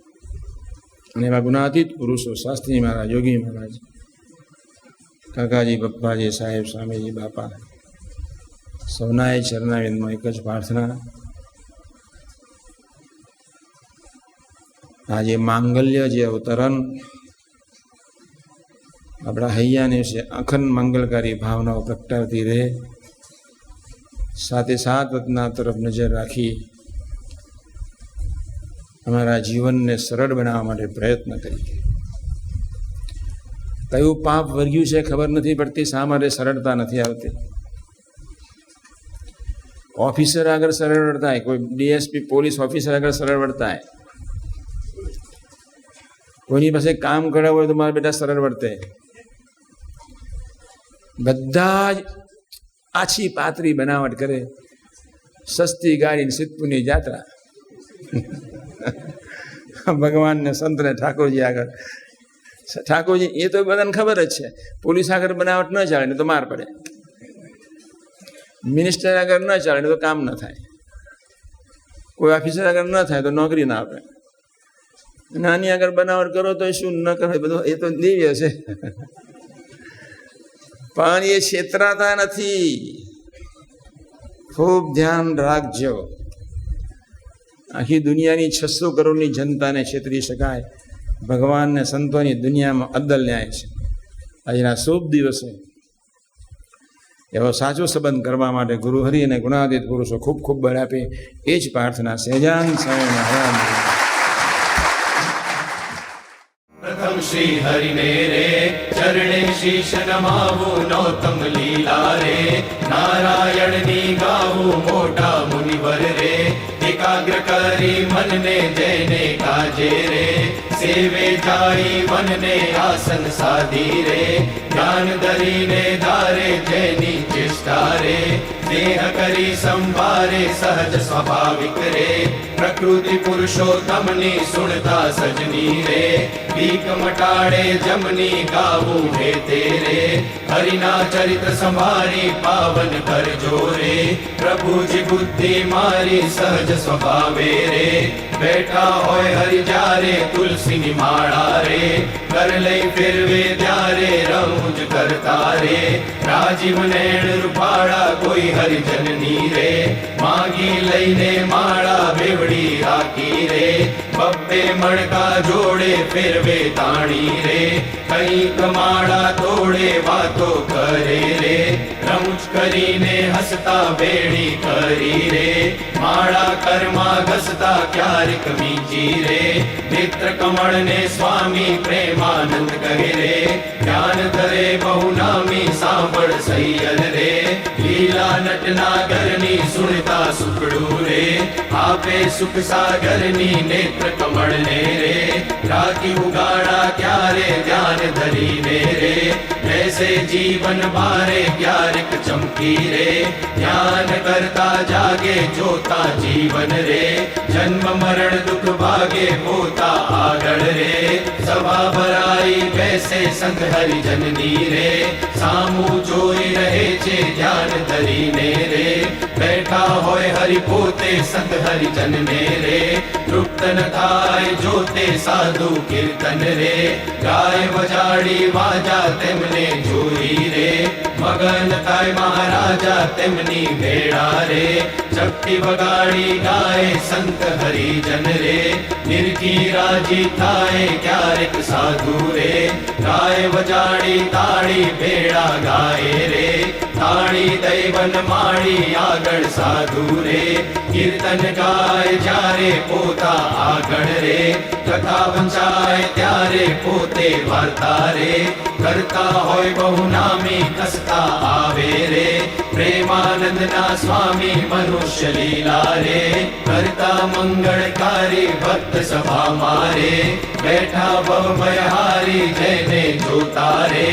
S2: અને એવા ગુણાતીત પુરુષો, શાસ્ત્રી મહારાજ, યોગી મહારાજ, કાકાજી, પપ્પાજી, સાહેબ, સ્વામીજી, બાપા, સૌનાએ ચરણાવિંદમાં એક જ પ્રાર્થના. આજે માંગલ્ય જે અવતરણ આપણા હૈયાને છે, અખંડ મંગલકારી ભાવનાઓ પ્રગટાવતી રહે. સાથે સાત રત્ના તરફ નજર રાખી અમારા જીવનને સરળ બનાવવા માટે પ્રયત્ન કરીએ. કયું પાપ વર્ગ્યું છે ખબર નથી પડતી, શા માટે સરળતા નથી આવતી. ઓફિસર આગળ સરળ વર્તાય, કોઈ ડીએસપી પોલીસ ઓફિસર આગળ સરળ વર્તાય, કોઈની પાસે કામ કરાવવું હોય તો મારા બેટા સરળ વર્તે. બધા જ આછી પાતળી બનાવટ કરે, સસ્તી ગાડી, સિદ્ધપુરની જાત્રા, ભગવાનને, સંતને, ઠાકોરજી આગળ. ઠાકોરજી એ તો બધાને ખબર જ છે, પોલીસ આગળ બનાવટ ન ચાલે ને તો માર પડે, મિનિસ્ટર આગળ ન ચાલે ને તો કામ ન થાય, કોઈ ઓફિસર આગળ ન થાય તો નોકરી ના આપે. નાની આગળ બનાવટ કરો તો શું ન કરો, બધું એ તો દિવ્ય છે. પણ એ છેતરાતા નથી. ખૂબ ધ્યાન રાખજો. આખી દુનિયાની 600 કરોડની જનતાને છેતરી શકાય, ભગવાનને, સંતોની દુનિયામાં અદ્દલ ન્યાય છે. આજના શુભ દિવસે એવો સાચો સંબંધ કરવા માટે ગુરુ હરિ અને ગુણાતીત પુરુષો ખૂબ ખૂબ બળ આપે, એ જ પ્રાર્થના સહેજાન સમય મહારાજ.
S1: प्रथम श्री हरि मेरे चरणे शीश नमावु नौतम लीला रे नारायण नी गावु मोटा मुनिवर रे एकाग्र करी मन ने जैने काजे रे सेवे जाई मन ने आसन साधी रे ज्ञान धरी ने धारे जैनी चेष्टा रे देह करी संभारे सहज स्वाभाविक रे प्रकृति पुरुषोत्तम नी सुनता सजनी रे भीख मटाड़े जमनी गावू हे तेरे हरिना चरित्र संभारी पावन कर जोरे प्रभु जी बुद्धि मारी सहज स्वभावे रे બેઠા હોય હરિ જ્યારે તુલસીની માળા રે કર લઈ ફેરવે ત્યારે રમૂજ કરતા રે રાજીવ નેણ રૂપાળા કોઈ હરિજનની રે માગી લઈને માળા બેવડી રાખી રે બબ્બે મણકા જોડે ફેરવે તાણી રે કઈક માળા તોડે વાતો કરે રે રમૂજ કરીને હસતા બેડી કરી રે માળા કર્મા ઘસતા ક્યારેક મીચી રે નેત્ર કમળ ને સ્વામી પ્રેમાનંદ કહે રે જ્ઞાન ધરે બહુ નામી સાંભળ સૈયદ રે લીલા નટનાગરની સુણતા સુખડું રે આપે સુખ સાગરની નેત્ર કમળ ને રે રાખી ઉગાડા ક્યારે ધ્યાન ધરીને રે ऐसे जीवन बारे क्यारिक चमकी रे ध्यान करता जागे जोता जीवन रे जन्म मरण दुख भागे पोता आगळ रे सभा भराई बैसे संग हरिजननी रे सामू જોઈ રહે છે ધ્યાન ધરીને રે બેઠા હોય હરિ પોતે સંત હરિજન ને રે તૃપ્ત ન થાય જોતે સાધુ કીર્તન રે ગાય વજાડી વાજા તેમને જોઈ રે મગન થાય મહારાજા તેમની ભેળા રે ચપટી વગાડી ગાય સંત હરિજન રે નિરખી રાજી થાય ક્યારેક સાધુ રે ગાય વજાડી તાળી ભેળા ગાય રે તાળી દૈવન માળી આગળ સાધુ રે કીર્તન ગાય જ્યારે પોતા આગળ રે કથા વંચાય ત્યારે પોતે વાર્તા રે કરતા હોય બહુ નામી કસતા આવે રે પ્રેમાનંદ ના સ્વામી મનુષ્ય લીલા રે કરતા મંગળકારી ભક્ત સભા મારે બેઠા ભવભયહારી જેને જોતા રે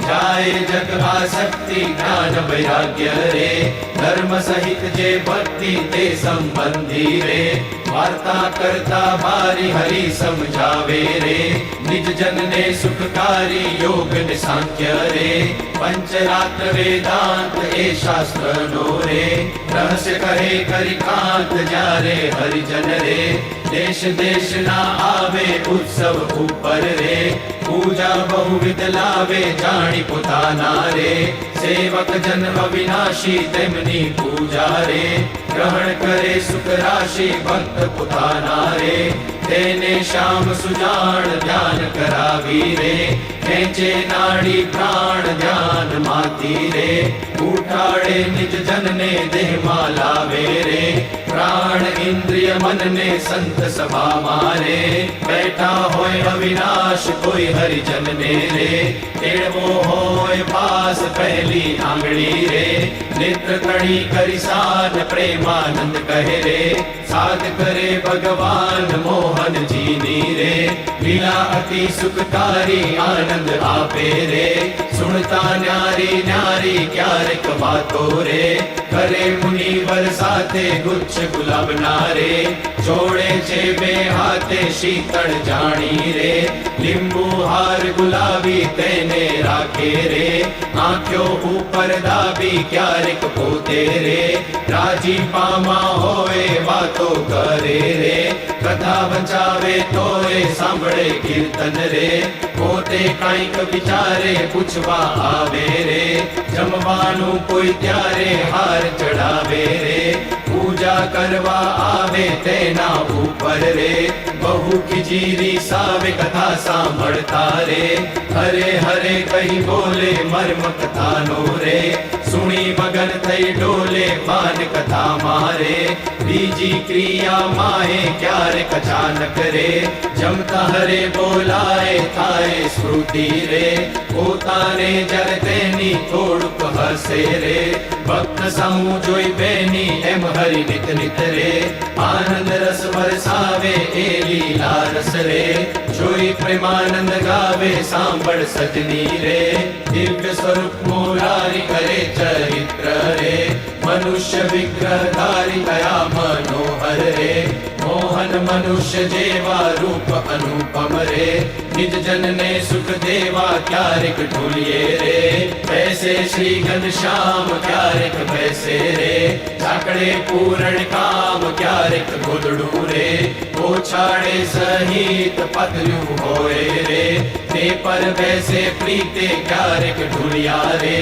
S1: જાય જગ આસક્તિ જ્ઞાન વૈરાગ્ય રે ધર્મ સહિત જે ભક્તિ તે સંબંધી રે વાર્તા કરતા બારી હરી સમજાવે રે નિજ જનને સુખકારી યોગ ને સાંખ્ય રે પંચરાત્ર વેદાંત એ શાસ્ત્ર નો રે રહસ્ય કહે કરી કાંત જ્યારે હરિજન રે દેશ દેશ ના આવે ઉત્સવ ઉપર રે પૂજા બહુવિધ લાવે જાણી પોતાના રે સેવક જન્મ વિનાશી તેમની પૂજા રે ગ્રહણ કરે સુખ રાશિ ભક્ત પોતાના રે તેને શ્યામ સુજાણ ધ્યાન કરાવી રે ખેંચે નાડી પ્રાણ ધ્યાન માતી રે ઉઠાડે નિજ જનને દેહમાં લાવે રે પ્રાણ ઇન્દ્રિય મનને સંત સભા મારે બેઠા હોય અવિનાશ કોઈ હરિજન ને રે તેડવો હોય પાસ પહેલી આંગળી રે નેત્ર તણી કરી સાન પ્રેમાનંદ કહે રે સાધ કરે ભગવાન મોહનજીની રે લીલા અતિ સુખકારી આનંદ આપે રે સુણતા ન્યારી ન્યારી ક્યારેક વાતો રે કરે મુનિવર સાથે ગુચ્છ ગુલાબના રે જોડે છે બે હાથે શીતળ જાણી રે લીંબુ હાર ગુલાબી તેને રાખે રે આંખ્યો ઉપર દાબી ક્યારેક પોતે રે રાજી પામા હોય વાતો કરે રે કથા વંચાવે તોય સાંભળે કીર્તન રે પોતે કંઈક વિચારે પૂછવા આવે રે જમવાનું કોઈ ત્યારે હાર ચડાવે રે પૂજા કરવા આવે તેના ઉપર રે બહુ ખીજીરી સાવે કથા સાંભળતા રે હરે હરે કહી બોલે મર્મ કથાનો રે સુણી મગન થઈ ડોલે માન કથા મારે બીજી ક્રિયા માહે ક્યારેક અચાનક રે જમતા હરે બોલાય થાય સ્મૃતિ રે પોતાને જર તેની થોડુંક હસે રે ભક્ત સમૂહ જોઈ બેની એમ હરિ નિત નિત રે આનંદ રસ વરસાવે એ લીલા રસ રે જોઈ પ્રેમાનંદ ગાવે સાંભળ સજની રે દિવ્ય સ્વરૂપ મોરારી કરે ચરિત્ર રે મનુષ્ય વિગ્રહ ધારી કયા મનોહર રે મોહન મનુષ્ય જેવા રૂપ અનુપમ રે નિજ જનને સુખ દેવા ક્યારેક ઢોલીએ રે બેસે શ્રી ઘનશ્યામ ક્યારેક બેસે રે ચાકડે પૂરણ કામ ક્યારેક ગોદડું રે ઓછાડે સહિત પતર્યું હોય રે તે પર બેસે પ્રીતે ક્યારેક ઢુલિયા રે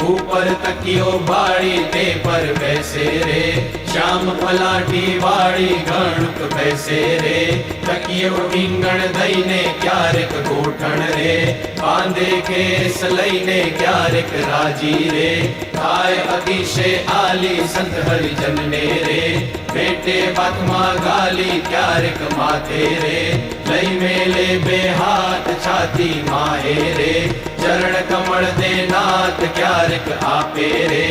S1: ઉપર તકિયો બાળી તે પર બેસે રે શ્યામ પલાટી વાળી ગણક બેસે રે તકિયો ઢીંગણ દઈને ક્યારેક ગોઠણ રે બાંધે કેસ લઈને ક્યારેક રાજી રે થાય અતિશય આલી સંત હરિજનને રે પેટે બાતમાં ગાલી ક્યારેક માથે રે લઈ મેલે બે હાથ છાતી માહે રે ચરણ કમળ દે નાથ ક્યારેક આપે રે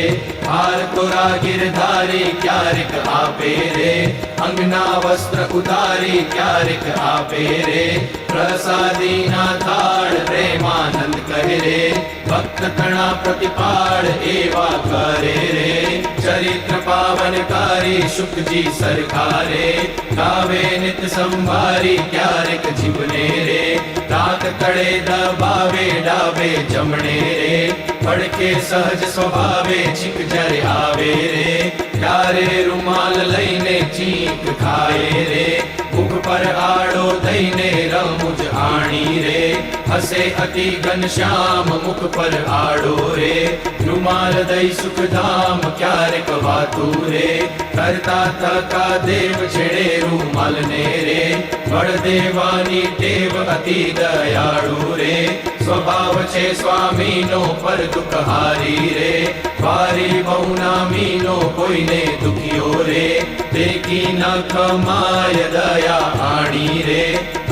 S1: હાર તોરા ગિરધારી ક્યારેક આપે રે અંગના વસ્ત્ર ઉતારી ક્યારેક આપે રે પ્રસાદી ના થાળ પ્રેમાનંદ કહે રે ભક્ત તણા પ્રતિપાળ એવા કરે રે ચરિત્ર પાવનકારી શુકજી સરકારે ગાવે નિત સંભારી ક્યારેક જીવને રે રાત તળે દબાવે ડાબે જમણે રે પડકે સહજ સ્વભાવે છીક જ્યારે આવે રે ત્યારે રૂમાલ લઈને ચીક ખાય રે મુખ પર આડો દઈને રમુજ આણી રે હસે અતિ ઘનશ્યામ મુખ પર આડો રે રૂમાલ દઈ સુખધામ ક્યારેક વાતું રે કરતા થકા દેવ છેડે રૂમાલ ને રે બળ દેવાની ટેવ અતિ દયાળુ રે સ્વભાવ છે સ્વામીનો પર દુઃખહારી રે વારી બહુ નામીનો કોઈને દુખ્યો રે દેખી ન કમાય દયા આણી રે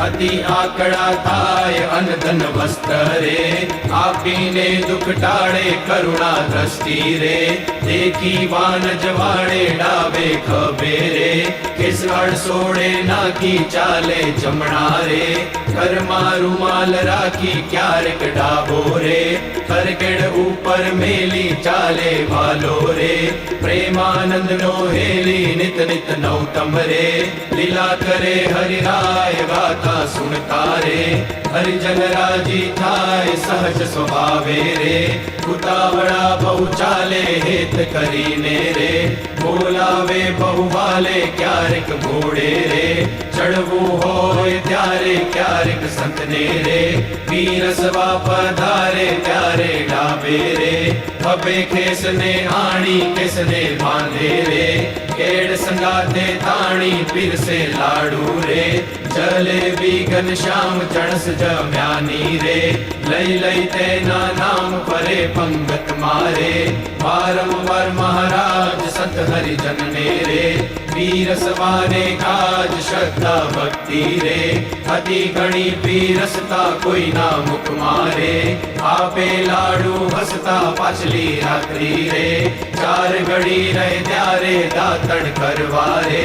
S1: અતિ આકડા થાય અનધન વસ્ત્ર રે આપીને દુઃખ ટાળે કરુણા દ્રષ્ટિ રે દેખી વાન જવાડે ડાબે ખભે રે કેસવાડ સોડે નાખી ચાલે જમણા રે ઘરમાં રૂમાલ રાખી ક્યારેક ડાબો રે કરકેડ ઉપર મેલી ચાલે વાલો રે પ્રેમાનંદ નો હેલી નિત નિત નૌતમ રે લીલા કરે હરિરાય ગાતા સુણતા રે હરિજન રાજી થાય સહજ સ્વભાવે રે ઉતાવળા બહુ ચાલે હેત કરીને રે બોલાવે બહુ વાલે ક્યારેક ઘોડે રે ચડવું હોય ત્યારે ક્યારેક સંતને રે પીરસવા પધારે ત્યારે ડાબે રે ખભે ખેસને આણી કેસને બાંધે રે કેડ સંગાતે તાણી પીરસે લાડુ રે જલેબી ઘનશ્યામ ચણસ જમ્યાની રે લઈ લઈ તેના નામ પરે પંગત મારે વારંવાર મહારાજ સંત હરિજન ને રે પીરસવાને કાજ શ્રદ્ધા ભક્તિ રે અતિ ઘણી પીરસતા કોઈના મુખ મારે આપે લાડુ હસતા પાછલી રાત્રિ રે ચાર ઘડી રહે ત્યારે દાતણ કરવા રે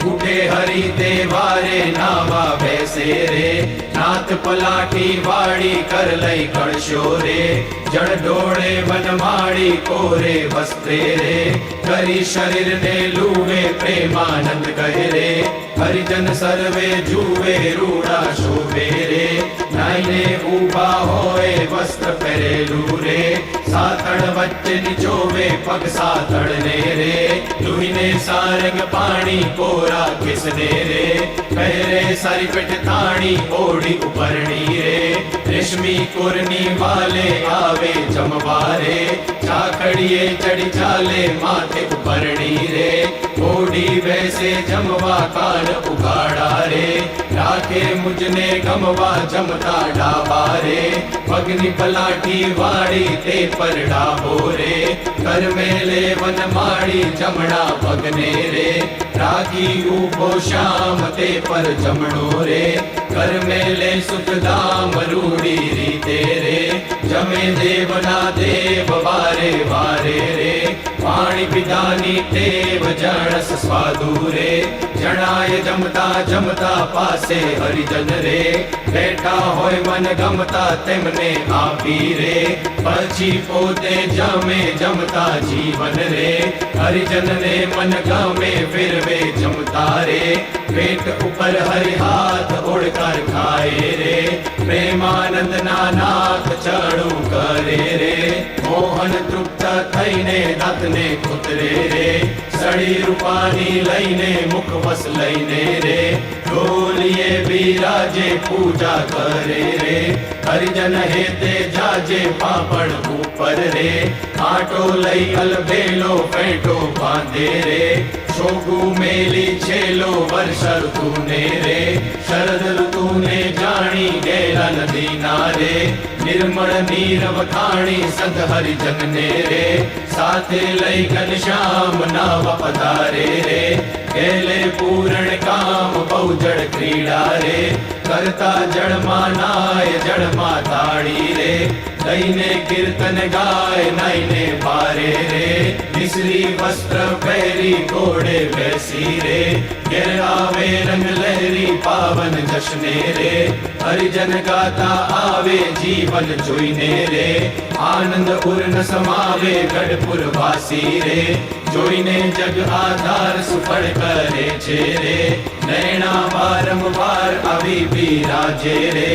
S1: ઉઠે હરિ તે વારે નાવા બેસે રે નાથ પલાઠી વાળી કર લઈ કળશો રે જળ ડોળે વનમાળી કોરે વસ્ત્રે રે કરી શરીર ને લૂવે પ્રેમાનંદ કહે રે હરિજન સર્વે જુએ રૂડા શોભે રે નાઈને ઊભા હોય વસ્ત્ર પહેરેલું રે સાતણ વચ્ચે નિચોવે પગ સાતણ ને રે લુહીને સારંગ પાણી કોરા કિસને રે પહેરે સારી પેટ તાણી ઓઢી ઉપરણી રે રેશમી કોરની વાલે આવે જમવારે ચાકડીએ ચડી ચાલે માથે ઉપરણી રે ઓઢી બેસે જમવા કાન ઉગાડા રે રાખે મુજને ગમવા જમતા ડાબા રે પગની પલાઠી વાળી તે પર ડાબો રે કર મેલે વન માળી જમણા પગને રે રાખી ઉભો શ્યામ તે પર જમણો રે કર મેલે સુખધામ રૂડી રીતે રે જમે દેવના દેવ વારે વારે રે પાણી પીધાની ટેવ જણસ સ્વાદુ રે જણાય જમતા જમતા પાસે હરિજન રે બેઠા હોય મન ગમતા તેમને આપી રે પછી પોતે જમે જમતા જીવન રે હરિજન ને મન ગમે ફેરવે જમતા રે પેટ ઉપર હરિ હાથ ઓળકાર ખાય રે પ્રેમાનંદ ના નાથ ચડું કરે રે મોહન તૃપ્ત થઈને દાંતને કુતરે રે સડી રૂપાની લઈને મુખ વસ લઈને રે વિરાજે પૂજા કરે રે હરિજન હેતે જાજે પાપણ ઉપર રે આટો લઈ અલબેલો પેટો બાંધે રે શોગુ મેલી છેલો વર્ષ ઋતુને રે શરદ ઋતુને જાણી ગેલા નદીના રે નિર્મળ નીર વખાણી સંત હરિજનને રે સાથે લઈ ઘનશ્યામ નાવા પધારે રે ગેલે પૂરણ કામ બહુ જળ ક્રીડા રે કરતા જળમાં નાય જળમાં તાળી રે લઈને કીર્તન ગાય નાઈને બારે રે મિશ્રી વસ્ત્ર પહેરી ઘોડે બેસી રે ઘેર આવે રંગ લહેરી પાવન જશને રે હરિજન ગાતા આવે જીવન જોઈને રે આનંદ ઉર્ન સમાવે ગઢપુર વાસી રે જોઈને જગ આધાર સુફળ કરે છે રે નૈણા વારંવાર આવી બિરાજે રે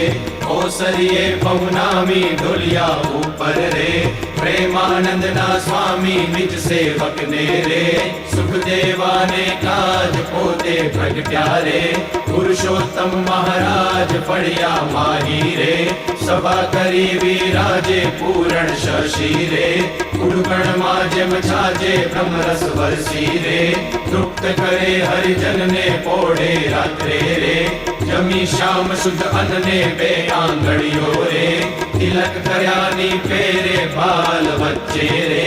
S1: ઓસરીએ પૌનામી ઢોલિયા ઉપર રે પ્રેમાનંદ ના સ્વામી નિજ સેવક ને રે સુખદેવાને કાજ પોતે પ્રગટ્યા રે પુરુષોત્તમ મહારાજ ફળિયા માહી રે સભા કરી વિરાજે પૂરણ શશી રે ઉડગણ માં જેમ છાજે બ્રહ્મરસ વરસી રે તૃપ્ત કરે હરિજન ને પોડે રાત્રે રે જમી શ્યામ શુદ્ધ અન્નને બે આંગળીઓ રે તિલક કર્યાની ફેરે બાલ વચ્ચે રે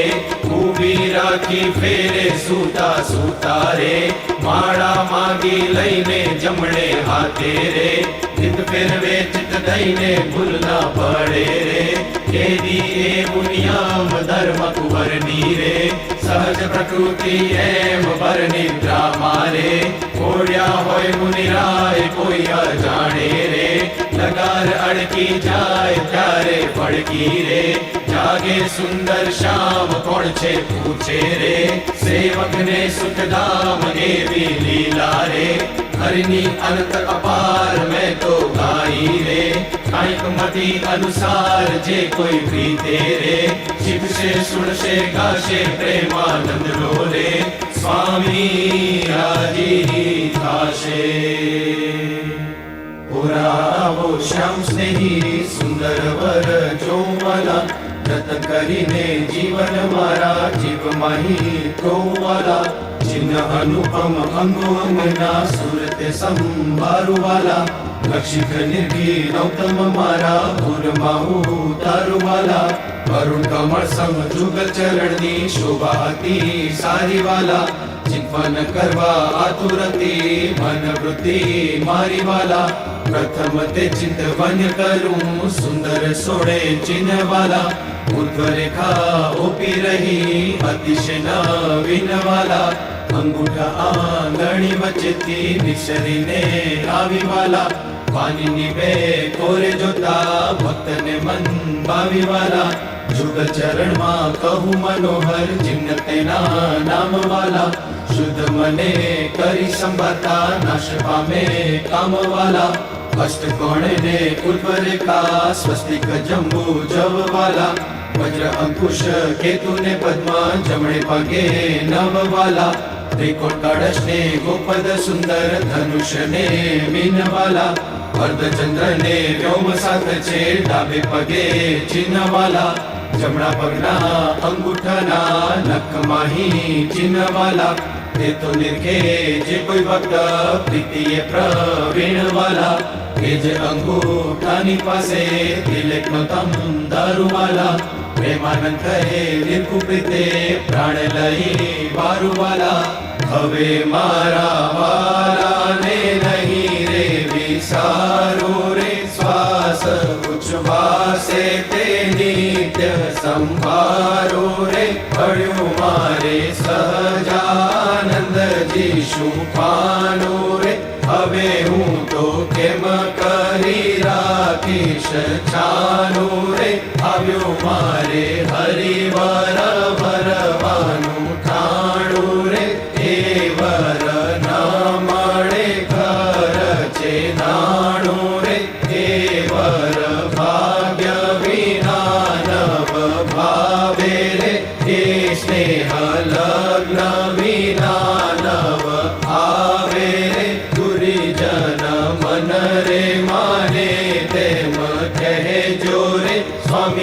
S1: ઊભી રાખી ફેરે સૂતા સૂતા રે માળા માગી લઈને જમણે હાથે રે ચિત ફેરવે ચિત દઈને ભૂલ ના પડે રે કેદી એ મુનિયામ ધર્મ કુંવરની રે સહજ પ્રકૃતિ એમ પર નિદ્રા મારે ઓળ્યા હોય મુનિરાય કોઈ અજાણે રે લગાર અડકી જાય ત્યારે પડકી રે જાગે સુંદર શ્યામ કોણ છે પૂછે રે સેવક ને સુખધામ એવી લીલા રે હરિની અનંત અપાર મેં તો ગાઈ રે કાંઈક મતિ અનુસાર જે કોઈ પ્રીતે રે શીખશે સુણશે ગાશે પ્રેમાનંદ લો રે સ્વામી રાજી થાશે પુરાવો શ્યામ સ્નેહી સુંદર વર જોવાલા જતન કરીને જીવન મારા જીવ માહી ગોવાલા ચિહ્ન અનુપમ અંગો અંગના સુરતે સંભારુવાલા લક્ષિત નિર્ભી નૌતમ મારા પૂરમાં ઉતારુવાલા વરુણ કમળ સમ જુગલ ચરણની શોભા હતી સારીવાલા ચિંતન કરવા આતુરતી મન વૃત્તિ મારી વાલા પ્રથમ તે ચિંતવન કરું સુંદર સોડે ચિહ્નવાલા ઉર્ધ્વ રેખા ઓપી રહી અતિશય નવીન વાલા અંગૂઠા આંગળી વચ્ચેથી નિસરીને આવી વાલા પાણીની બે કોરે જોતા ભક્તને મન ભાવી વાલા જુગલ ચરણમાં કહું મનોહર ચિહ્ન તેના નામ વાલા શુદ્ધ મને કરી સંભાતા નાશ પામે કામ વાલા અષ્ટકોણ ને ઉર્ધ્વ રેખા સ્વસ્તિક જંબુ જવ વાલા વજ્ર અંકુશ કેતુ ને પદ્મા જમણે પગે નવ વાલા ત્રિકોણ કળશ ને ગોપદ સુંદર ધનુષ ને મીન વાલા અર્ધચંદ્ર ને વ્યોમ સાથ છે ડાબે પગે ચિહ્ન વાલા જમણા પગના અંગૂઠાના નખ માહી ચિહ્ન વાલા તે તો નિર્ખે જે કોઈ ભક્ત પ્રીતિએ પ્રવીણ વાલા કે જે અંગૂઠાની પાસે તિલક નો તમ દારૂવાલા પ્રેમાનંદ કહે નિર્કુપ્રીતે પ્રાણ લઈ વારુવાલા હવે મારા વાલાને નહીં રે વિસારો રે શ્વાસ ઉચ્છવાસે તે નિત્ય સંભારો રે પડ્યું મારે સહજાનંદજી શું પાનું રે હવે હું તો કેમ કરી રાખીશ છાનું રે આવ્યું મારે હરિવર વરવાનું ઠાણું રે એ વર ના મળે ઘર છે નાણું રે એ વર ભાગ્ય વિના નવ ભાવે રે એ સ્નેહ લગ્ન વિના નવ આવે રે દુરીજન મન રે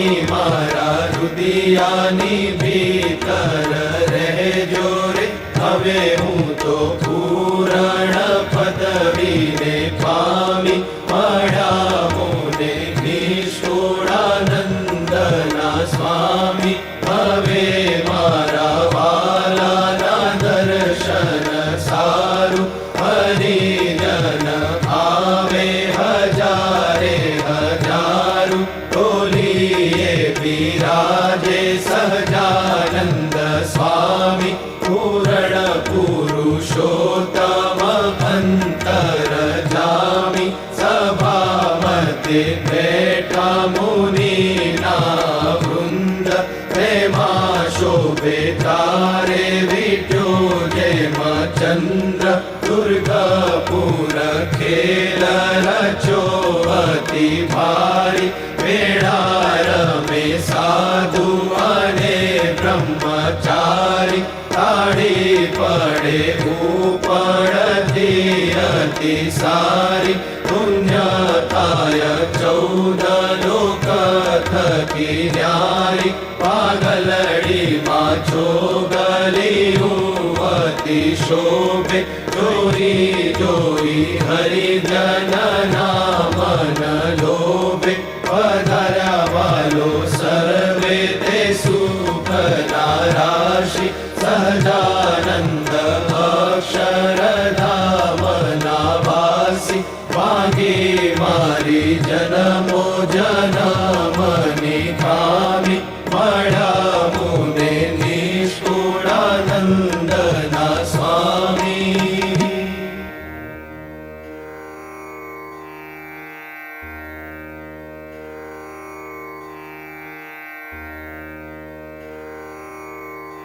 S1: સ્વામી મારા રુદિયાની ભીતર રહેજો રે હવે હું તો પૂરણ પદવીને પામી મળ્યા મોને નિષ્ઠુરાનંદના સ્વામી હવે મારા વાલાના દર્શન સારું હરિજન આવે હજારે હજારું ટોલીએ બિરાજે સહજાનંદ સ્વામી પૂરણ પુરુષોત્તમ અંતર જામી સભામતે બેઠા મુનિના વૃંદ પ્રેમા શોભે તારે વિટ્યો જેમ ચંદ્ર દુર્ગાપુર ખેલ રચો અતિ ભારી વેળા રમે સાધુ અને બ્રહ્મચારી તાળી પડે ઉપડતી અતિ સારી પુણ્ય થાય 14 લોક થકી ન્યારી પાગલડીમાં ચોગલી અતિ શોભે ચોરી જોઈ હરિજનના મન લોભે પધાર્યા વાલો સર્વે તે સુખના રાશિ સહજાનંદ અક્ષરધામના વાસી વાગી મારી જનમો જનમની ખામી મળ્યા મુને નિષ્ઠુરાનંદના સ્વામી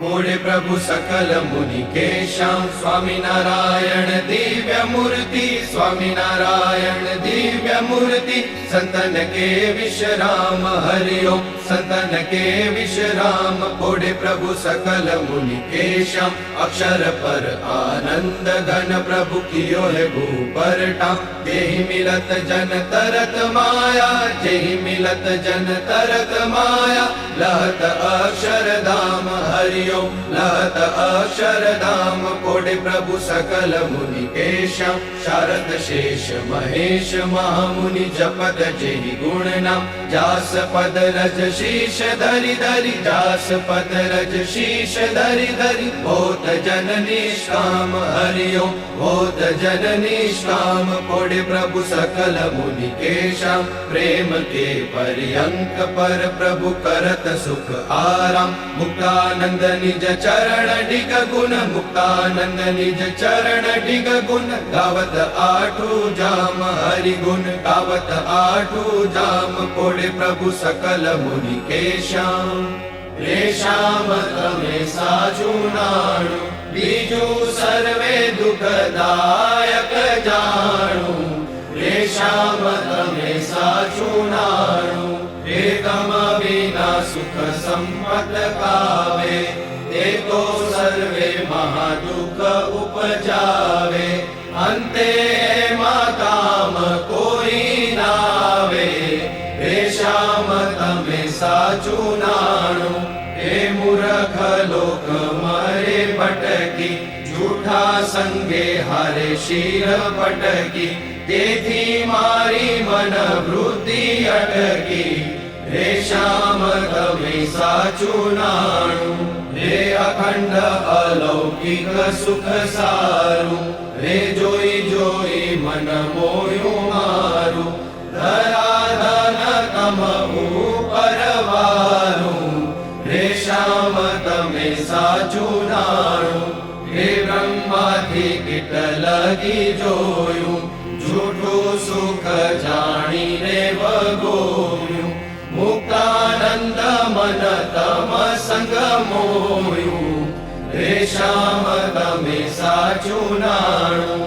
S1: મૂળે પ્રભુ સકલ મુનિ કેશામ સ્વામિનારાયણ દિવ્ય મૂર્તિ સ્વામિનારાયણ દિવ્ય મૂર્તિ સંતન કે વિશ્રામ હરિઓમ સંતન કે વિશ્રામ પોડે પ્રભુ સકલ મુનિ કેશામ અક્ષર પર આનંદ ઘન પ્રભુ કિયો હે ભૂપરટા જેહી મિલત જન તરત માયા જેહી મિલત જન તરત માયા લહત અક્ષરધામ હરિઓમ લહત અક્ષરધામ પોડે પ્રભુ સકલ મુનિ કેશામ શારદ શેષ મહેશ મહામુનિ જપત જેહી ગુણ નામ જાસ પદ રજ શીશ ધરી ધરી જાસ પદ રજ શીશ ધરી ધરી ભૂત જન નિષ્કામ હરિઓમ ભૂત જન નિષ્કામ પોડે પ્રભુ સકલ મુનિ કેશામ પ્રેમ કે पर्यंक पर प्रभु करत सुख आराम मुक्तानंद निज चरण डिग गुण मुक्तानंद निज चरण डिग गुण गावत आठू जाम हरि गुण गावत आठू जाम पोड़े प्रभु सकल मुनि केशाम रे श्याम तमे साचू नाणु बीजू सर्वे दुखदायक जाणु रे श्याम तमे साचू नाणु एकम विना सुख संपत कावे ते तो सर्वे महादुख उपजावे अंते काम कोई नावे हे श्याम तमे साचू नाणु हे मूर्ख लोक मरे भटकी झूठा संगे हारे शीर पटकी तेथी मारी मन वृत्ति अटकी हे श्याम तमे साचू नाणु हे अखंड अलौकिक सुख सारू हे जोई जोई मन मोयू मारू धराधन तम परवारू हे श्याम तमे साचू नाणु हे ब्रह्माथी किट लगी जोयू झूठो सुख जानी रे वगोयू मुक्तानंद मन तम संग मोयू हे श्याम तमे साचू नाणु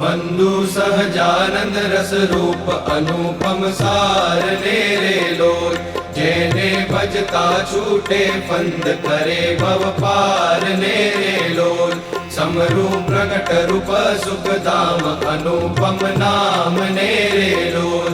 S1: बंधु सहजानंद रस रूप अनुपम सार नेरे लोर जेने भजता छूटे फंद करे भव पार नेरे लोर समरू प्रकट रूप सुख धाम अनुपम नाम नेरे लोर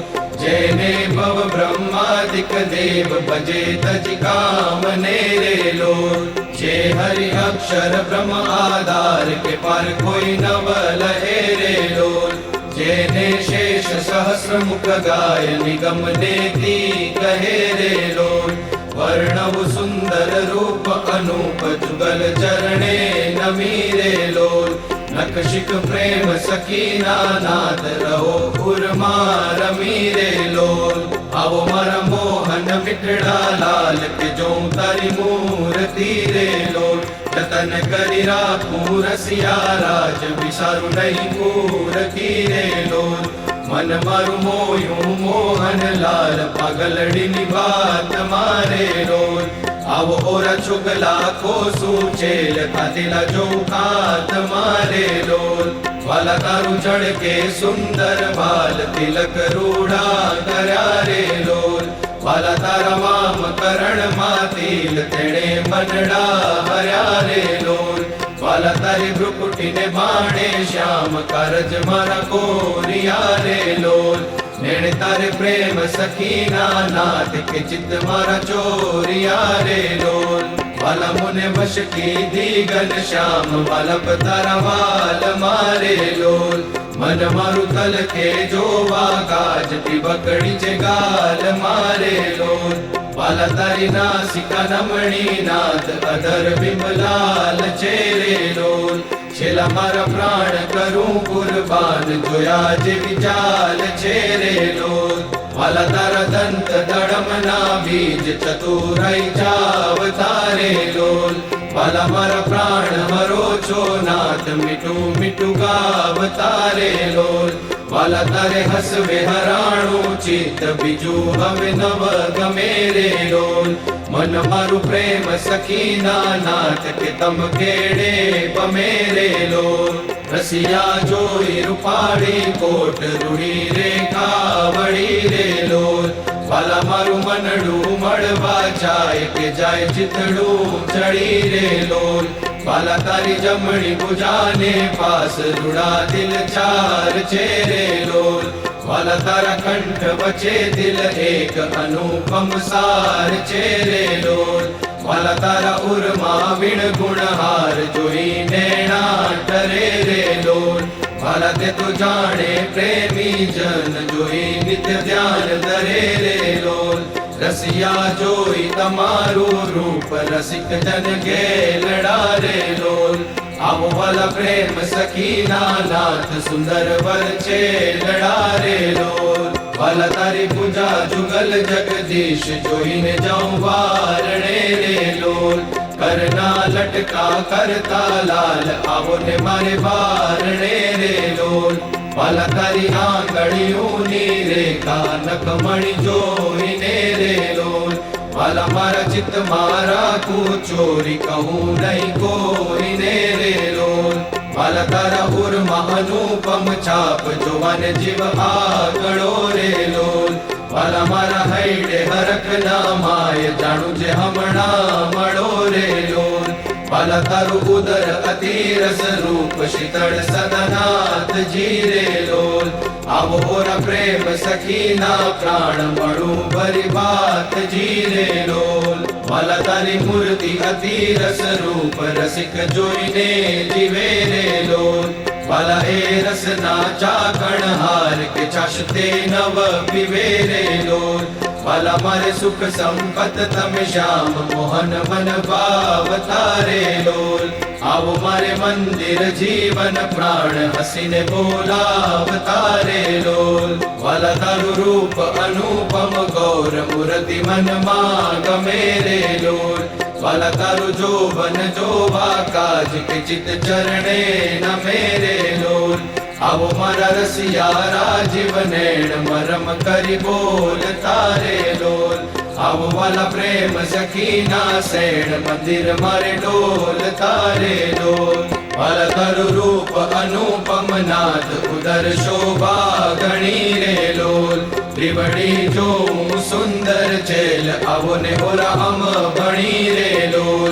S1: જેને ભવ બ્રહ્માદિક દેવ ભજે તજ કામને રે લોલ જે હરિ અક્ષર બ્રહ્મ આધાર કે પર કોઈ નવ લહે રે લોલ જેને શેષ સહસ્ર મુખ ગાય નિગમ નેતી કહે રે લોલ વર્ણવ સુંદર રૂપ અનુપ જુગલ ચરણે નમી રે લોલ નખશિક પ્રેમ સખીના નાદ રહો ઉર્મા રમી રે લોલ આવો મારા મોહન મીઠડા લાલ કે જો તારી મૂર્તિ રે લોલ જતન કરી રાખું રસિયા રાજ વિસારું નહીં મૂર્તિ રે લોલ મન મારું મોયું મોહન લાલ પાગલડીની વાત મારે રોલ આવો ઓરા છુગલા કોસું છેલ ખાતેલા જો ખાત મારે રોલ વાલા તારું ચડકે સુંદર બાલ તિલક રૂડા કર્યા રે લોલ વાલા તારા વામ કરણ માં તિલ તેણે મનડા હર્યા રે લોલ વાલા તારી ભ્રુકુટીને બાણે શ્યામ કારજ મારા કોરિયા રે લોલ નેણ તારે પ્રેમ સખીના નાથ કે ચિત્ત મારા ચોરિયા રે લોલ વાલા મુને વશ કીધી ઘન શ્યામ વાલપ તારા વાલ મારે લોલ મન મારું તલકે જોવા ગાજતી બકડી છે ગાલ મારે લોલ વાલા તારી નાસિકા નમણી નાદ અધર બિમલાલ ચેરે લોલ છેલ્લા મારા પ્રાણ કરું કુરબાન જોયા જેવી ચાલ ચેરે લોલ વાલા તારા દંત દડમના બીજ ચતુરાઈ જાવ તારે લોલ વાલા મારા પ્રાણ મરો છો નાથ મીઠું મીઠું ગાવ તારે લોલ વાલા તારે હસવે હરાણું ચિત્ત બીજું હવે નવ ગમે રે લોલ મન મારું પ્રેમ સખીના નાથ કે તમ કેડે પમે રે લોલ રસિયા જોઈ રૂપાળી કોટ રૂડી રેખા વળી રે લોલ વાલા મારું મનડું મળવા જાય કે જાય ચિતડું ચડી રે લોલ વાલા તારી જમણી ભુજાને પાસ રૂડા દિલ ચાર છે રે લોલ વાલા તારા કંઠ વચ્ચે દિલ એક અનુપમ સાર છે રે લોલ વાલા તારા ઉર્મા વિણ ગુણહાર જોઈ નેણા ટરે રે લોલ વાલા તે તો જાણે પ્રેમી જન જોઈ નિત્ય ધ્યાન ધરે રે લોલ રસિયા જોઈ તમારું રૂપ રસિક જન ગેલડા રે લોલ આવો વાલા પ્રેમ સખીના નાથ સુંદર વર છે લડા રે લોલ વાલા તારી પૂજા જુગલ જગદીશ જોઈને જાઉં વારણે રે લોલ કરના લટકા કરતા લાલ આવો ને મારે વારણે રે લોલ વાલા તારી આંગળીઓની રેખા નખમણી જોઈને રે લોલ વાલા મારા ચિત્ત મારા કો ચોરી કહું નહીં કોઈને રે લોલ વાલા તારા ઉર્મા અનુપમ છાપ જોવાને જીવ આગળો રે લોલ વાલા મારા હૈડે હરખ ના માય જાણું જે હમણાં મળો રે લોલ વાલા તારું ઉદર અતિરસ રૂપ શીતળ સદનાથ જી રે લોલ આવો ઓરા પ્રેમ સખીના પ્રાણ મળું ભરી વાત જી રે લોલ વાલા તારી મૂર્તિ અતિરસ રૂપ રસિક જોઈને જીવે રે લોલ વાલા એ રસના ચાકણ હાર કે ચાશતે નવ પીવે રે લોલ વાલા મારે સુખ સંપત તમે શ્યામ મોહન મન ભાવ તારે લોલ આવો મારે મંદિર જીવન પ્રાણ હસીને બોલાવ તારે લોલ વાલા તારું રૂપ અનુપમ ગૌર મૂર્તિ મનમાં ગમે રે લોલ વાલા તારું જોબન જોવા કાજ કે ચિત ચરણે નમે રે લોલ આવો મારા રસિયા રાજીવ નેણ મરમ કરી બોલ તારે લોલ આવો વાલા પ્રેમ સખીના શેણ મંદિર મારે ડોલ તારે લોલ વાલા તારું રૂપ અનુપમ નાથ ઉદર શોભા ગણી રે લોલ ત્રિવડી જોઉં સુંદર ચેલ આવો ને ઓરા અમ ભણી રે લોલ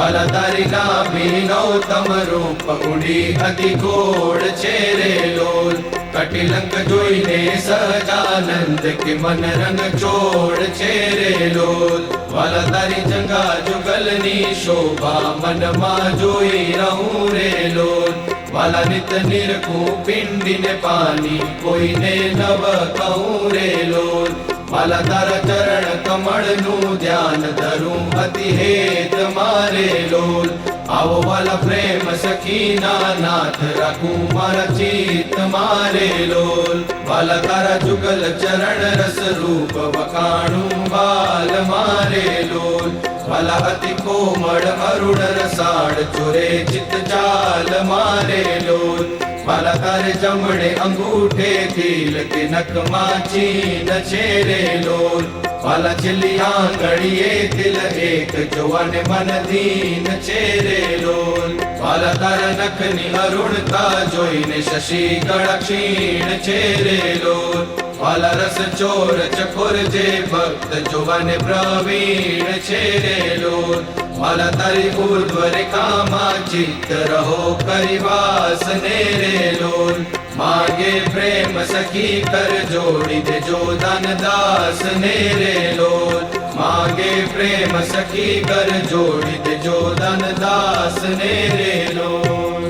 S1: વાલા તારી નાભી ગૌતમ રૂપ ઊંડી અતિ ગોળ છે રે લોલ કટિલંક જોઈને સહજાનંદ કે મન રંગ ચોળ છે રે લોલ વાલા તારી જંગા જુગલની શોભા મનમાં જોઈ રહું રે લોલ વાલા નિત નિરખું પિંડીને પાની કોઈને નવ કહું રે લોલ વાલા તારા ચરણ કમળનું ધ્યાન ધરું અતિ હેત મારે લોલ આવો વાલા પ્રેમ સખીના નાથ રાખું મારા ચિત્ત મારે લોલ વાલા તારા જુગલ ચરણ રસ રૂપ વખાણું બાલ મારે લોલ વાલા અતિ કોમળ અરુણ રસાળ ચોરે ચિત્ત ચાલ મારે લોલ વાલા તારે જમણે અંગૂઠે તિલ કે નખમાં ચીન છે રે લોલ વાલા છેલ્લી આંગળીએ તિલ એક જોવાને મન દીન છે રે લોલ વાલા તારા નખની અરુણતા જોઈને શશી ગળા ક્ષીણ છે રે લોલ વાલા રસ ચોર ચકોર જે ભક્ત જોવાને પ્રવીણ છે રે લોલ વાલા તારી ઉર્ધ્વ રેખામાં ચિત્ત રહો કરિવાસ ને રે લોલ માગે પ્રેમ સખી કર જોડી દેજો દાન દાસ ને રે લોલ માગે પ્રેમ સખી કર જોડી દેજો દાન દાસ ને રે લોલ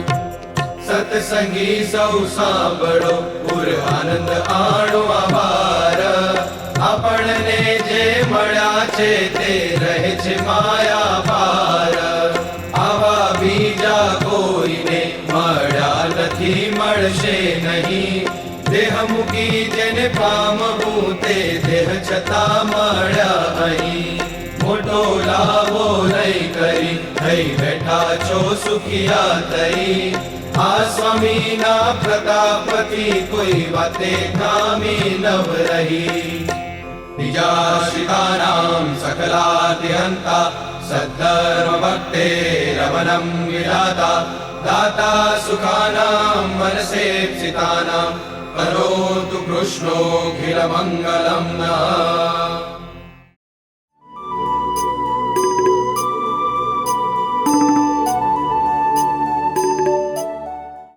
S1: સત્સંગી સૌ સાંભળો પુર આનંદ આણો આભાર આપણને જે મળ્યા છે તે રહે છે માયા પાર આવા બીજા કોઈને મળ્યા નથી મળશે નહીં દેહ મૂકી જેને પામવું તે દેહ છતાં મળ્યા અહીં મોટો લાવો નહીં કરી થઈ બેઠા છો સુખિયા થઈ આ સ્વામીના પ્રતાપથી કોઈ વાતે ખામી નવ રહી નિજાશ્રિતાનામ સકલાદ્યંતા સદ્ધર્મ ભક્તે રમણમ વિધાતા દાતા સુખાનામ મનસેપ્સિતાનામ કરોતુ કૃષ્ણોખિલ મંગલમ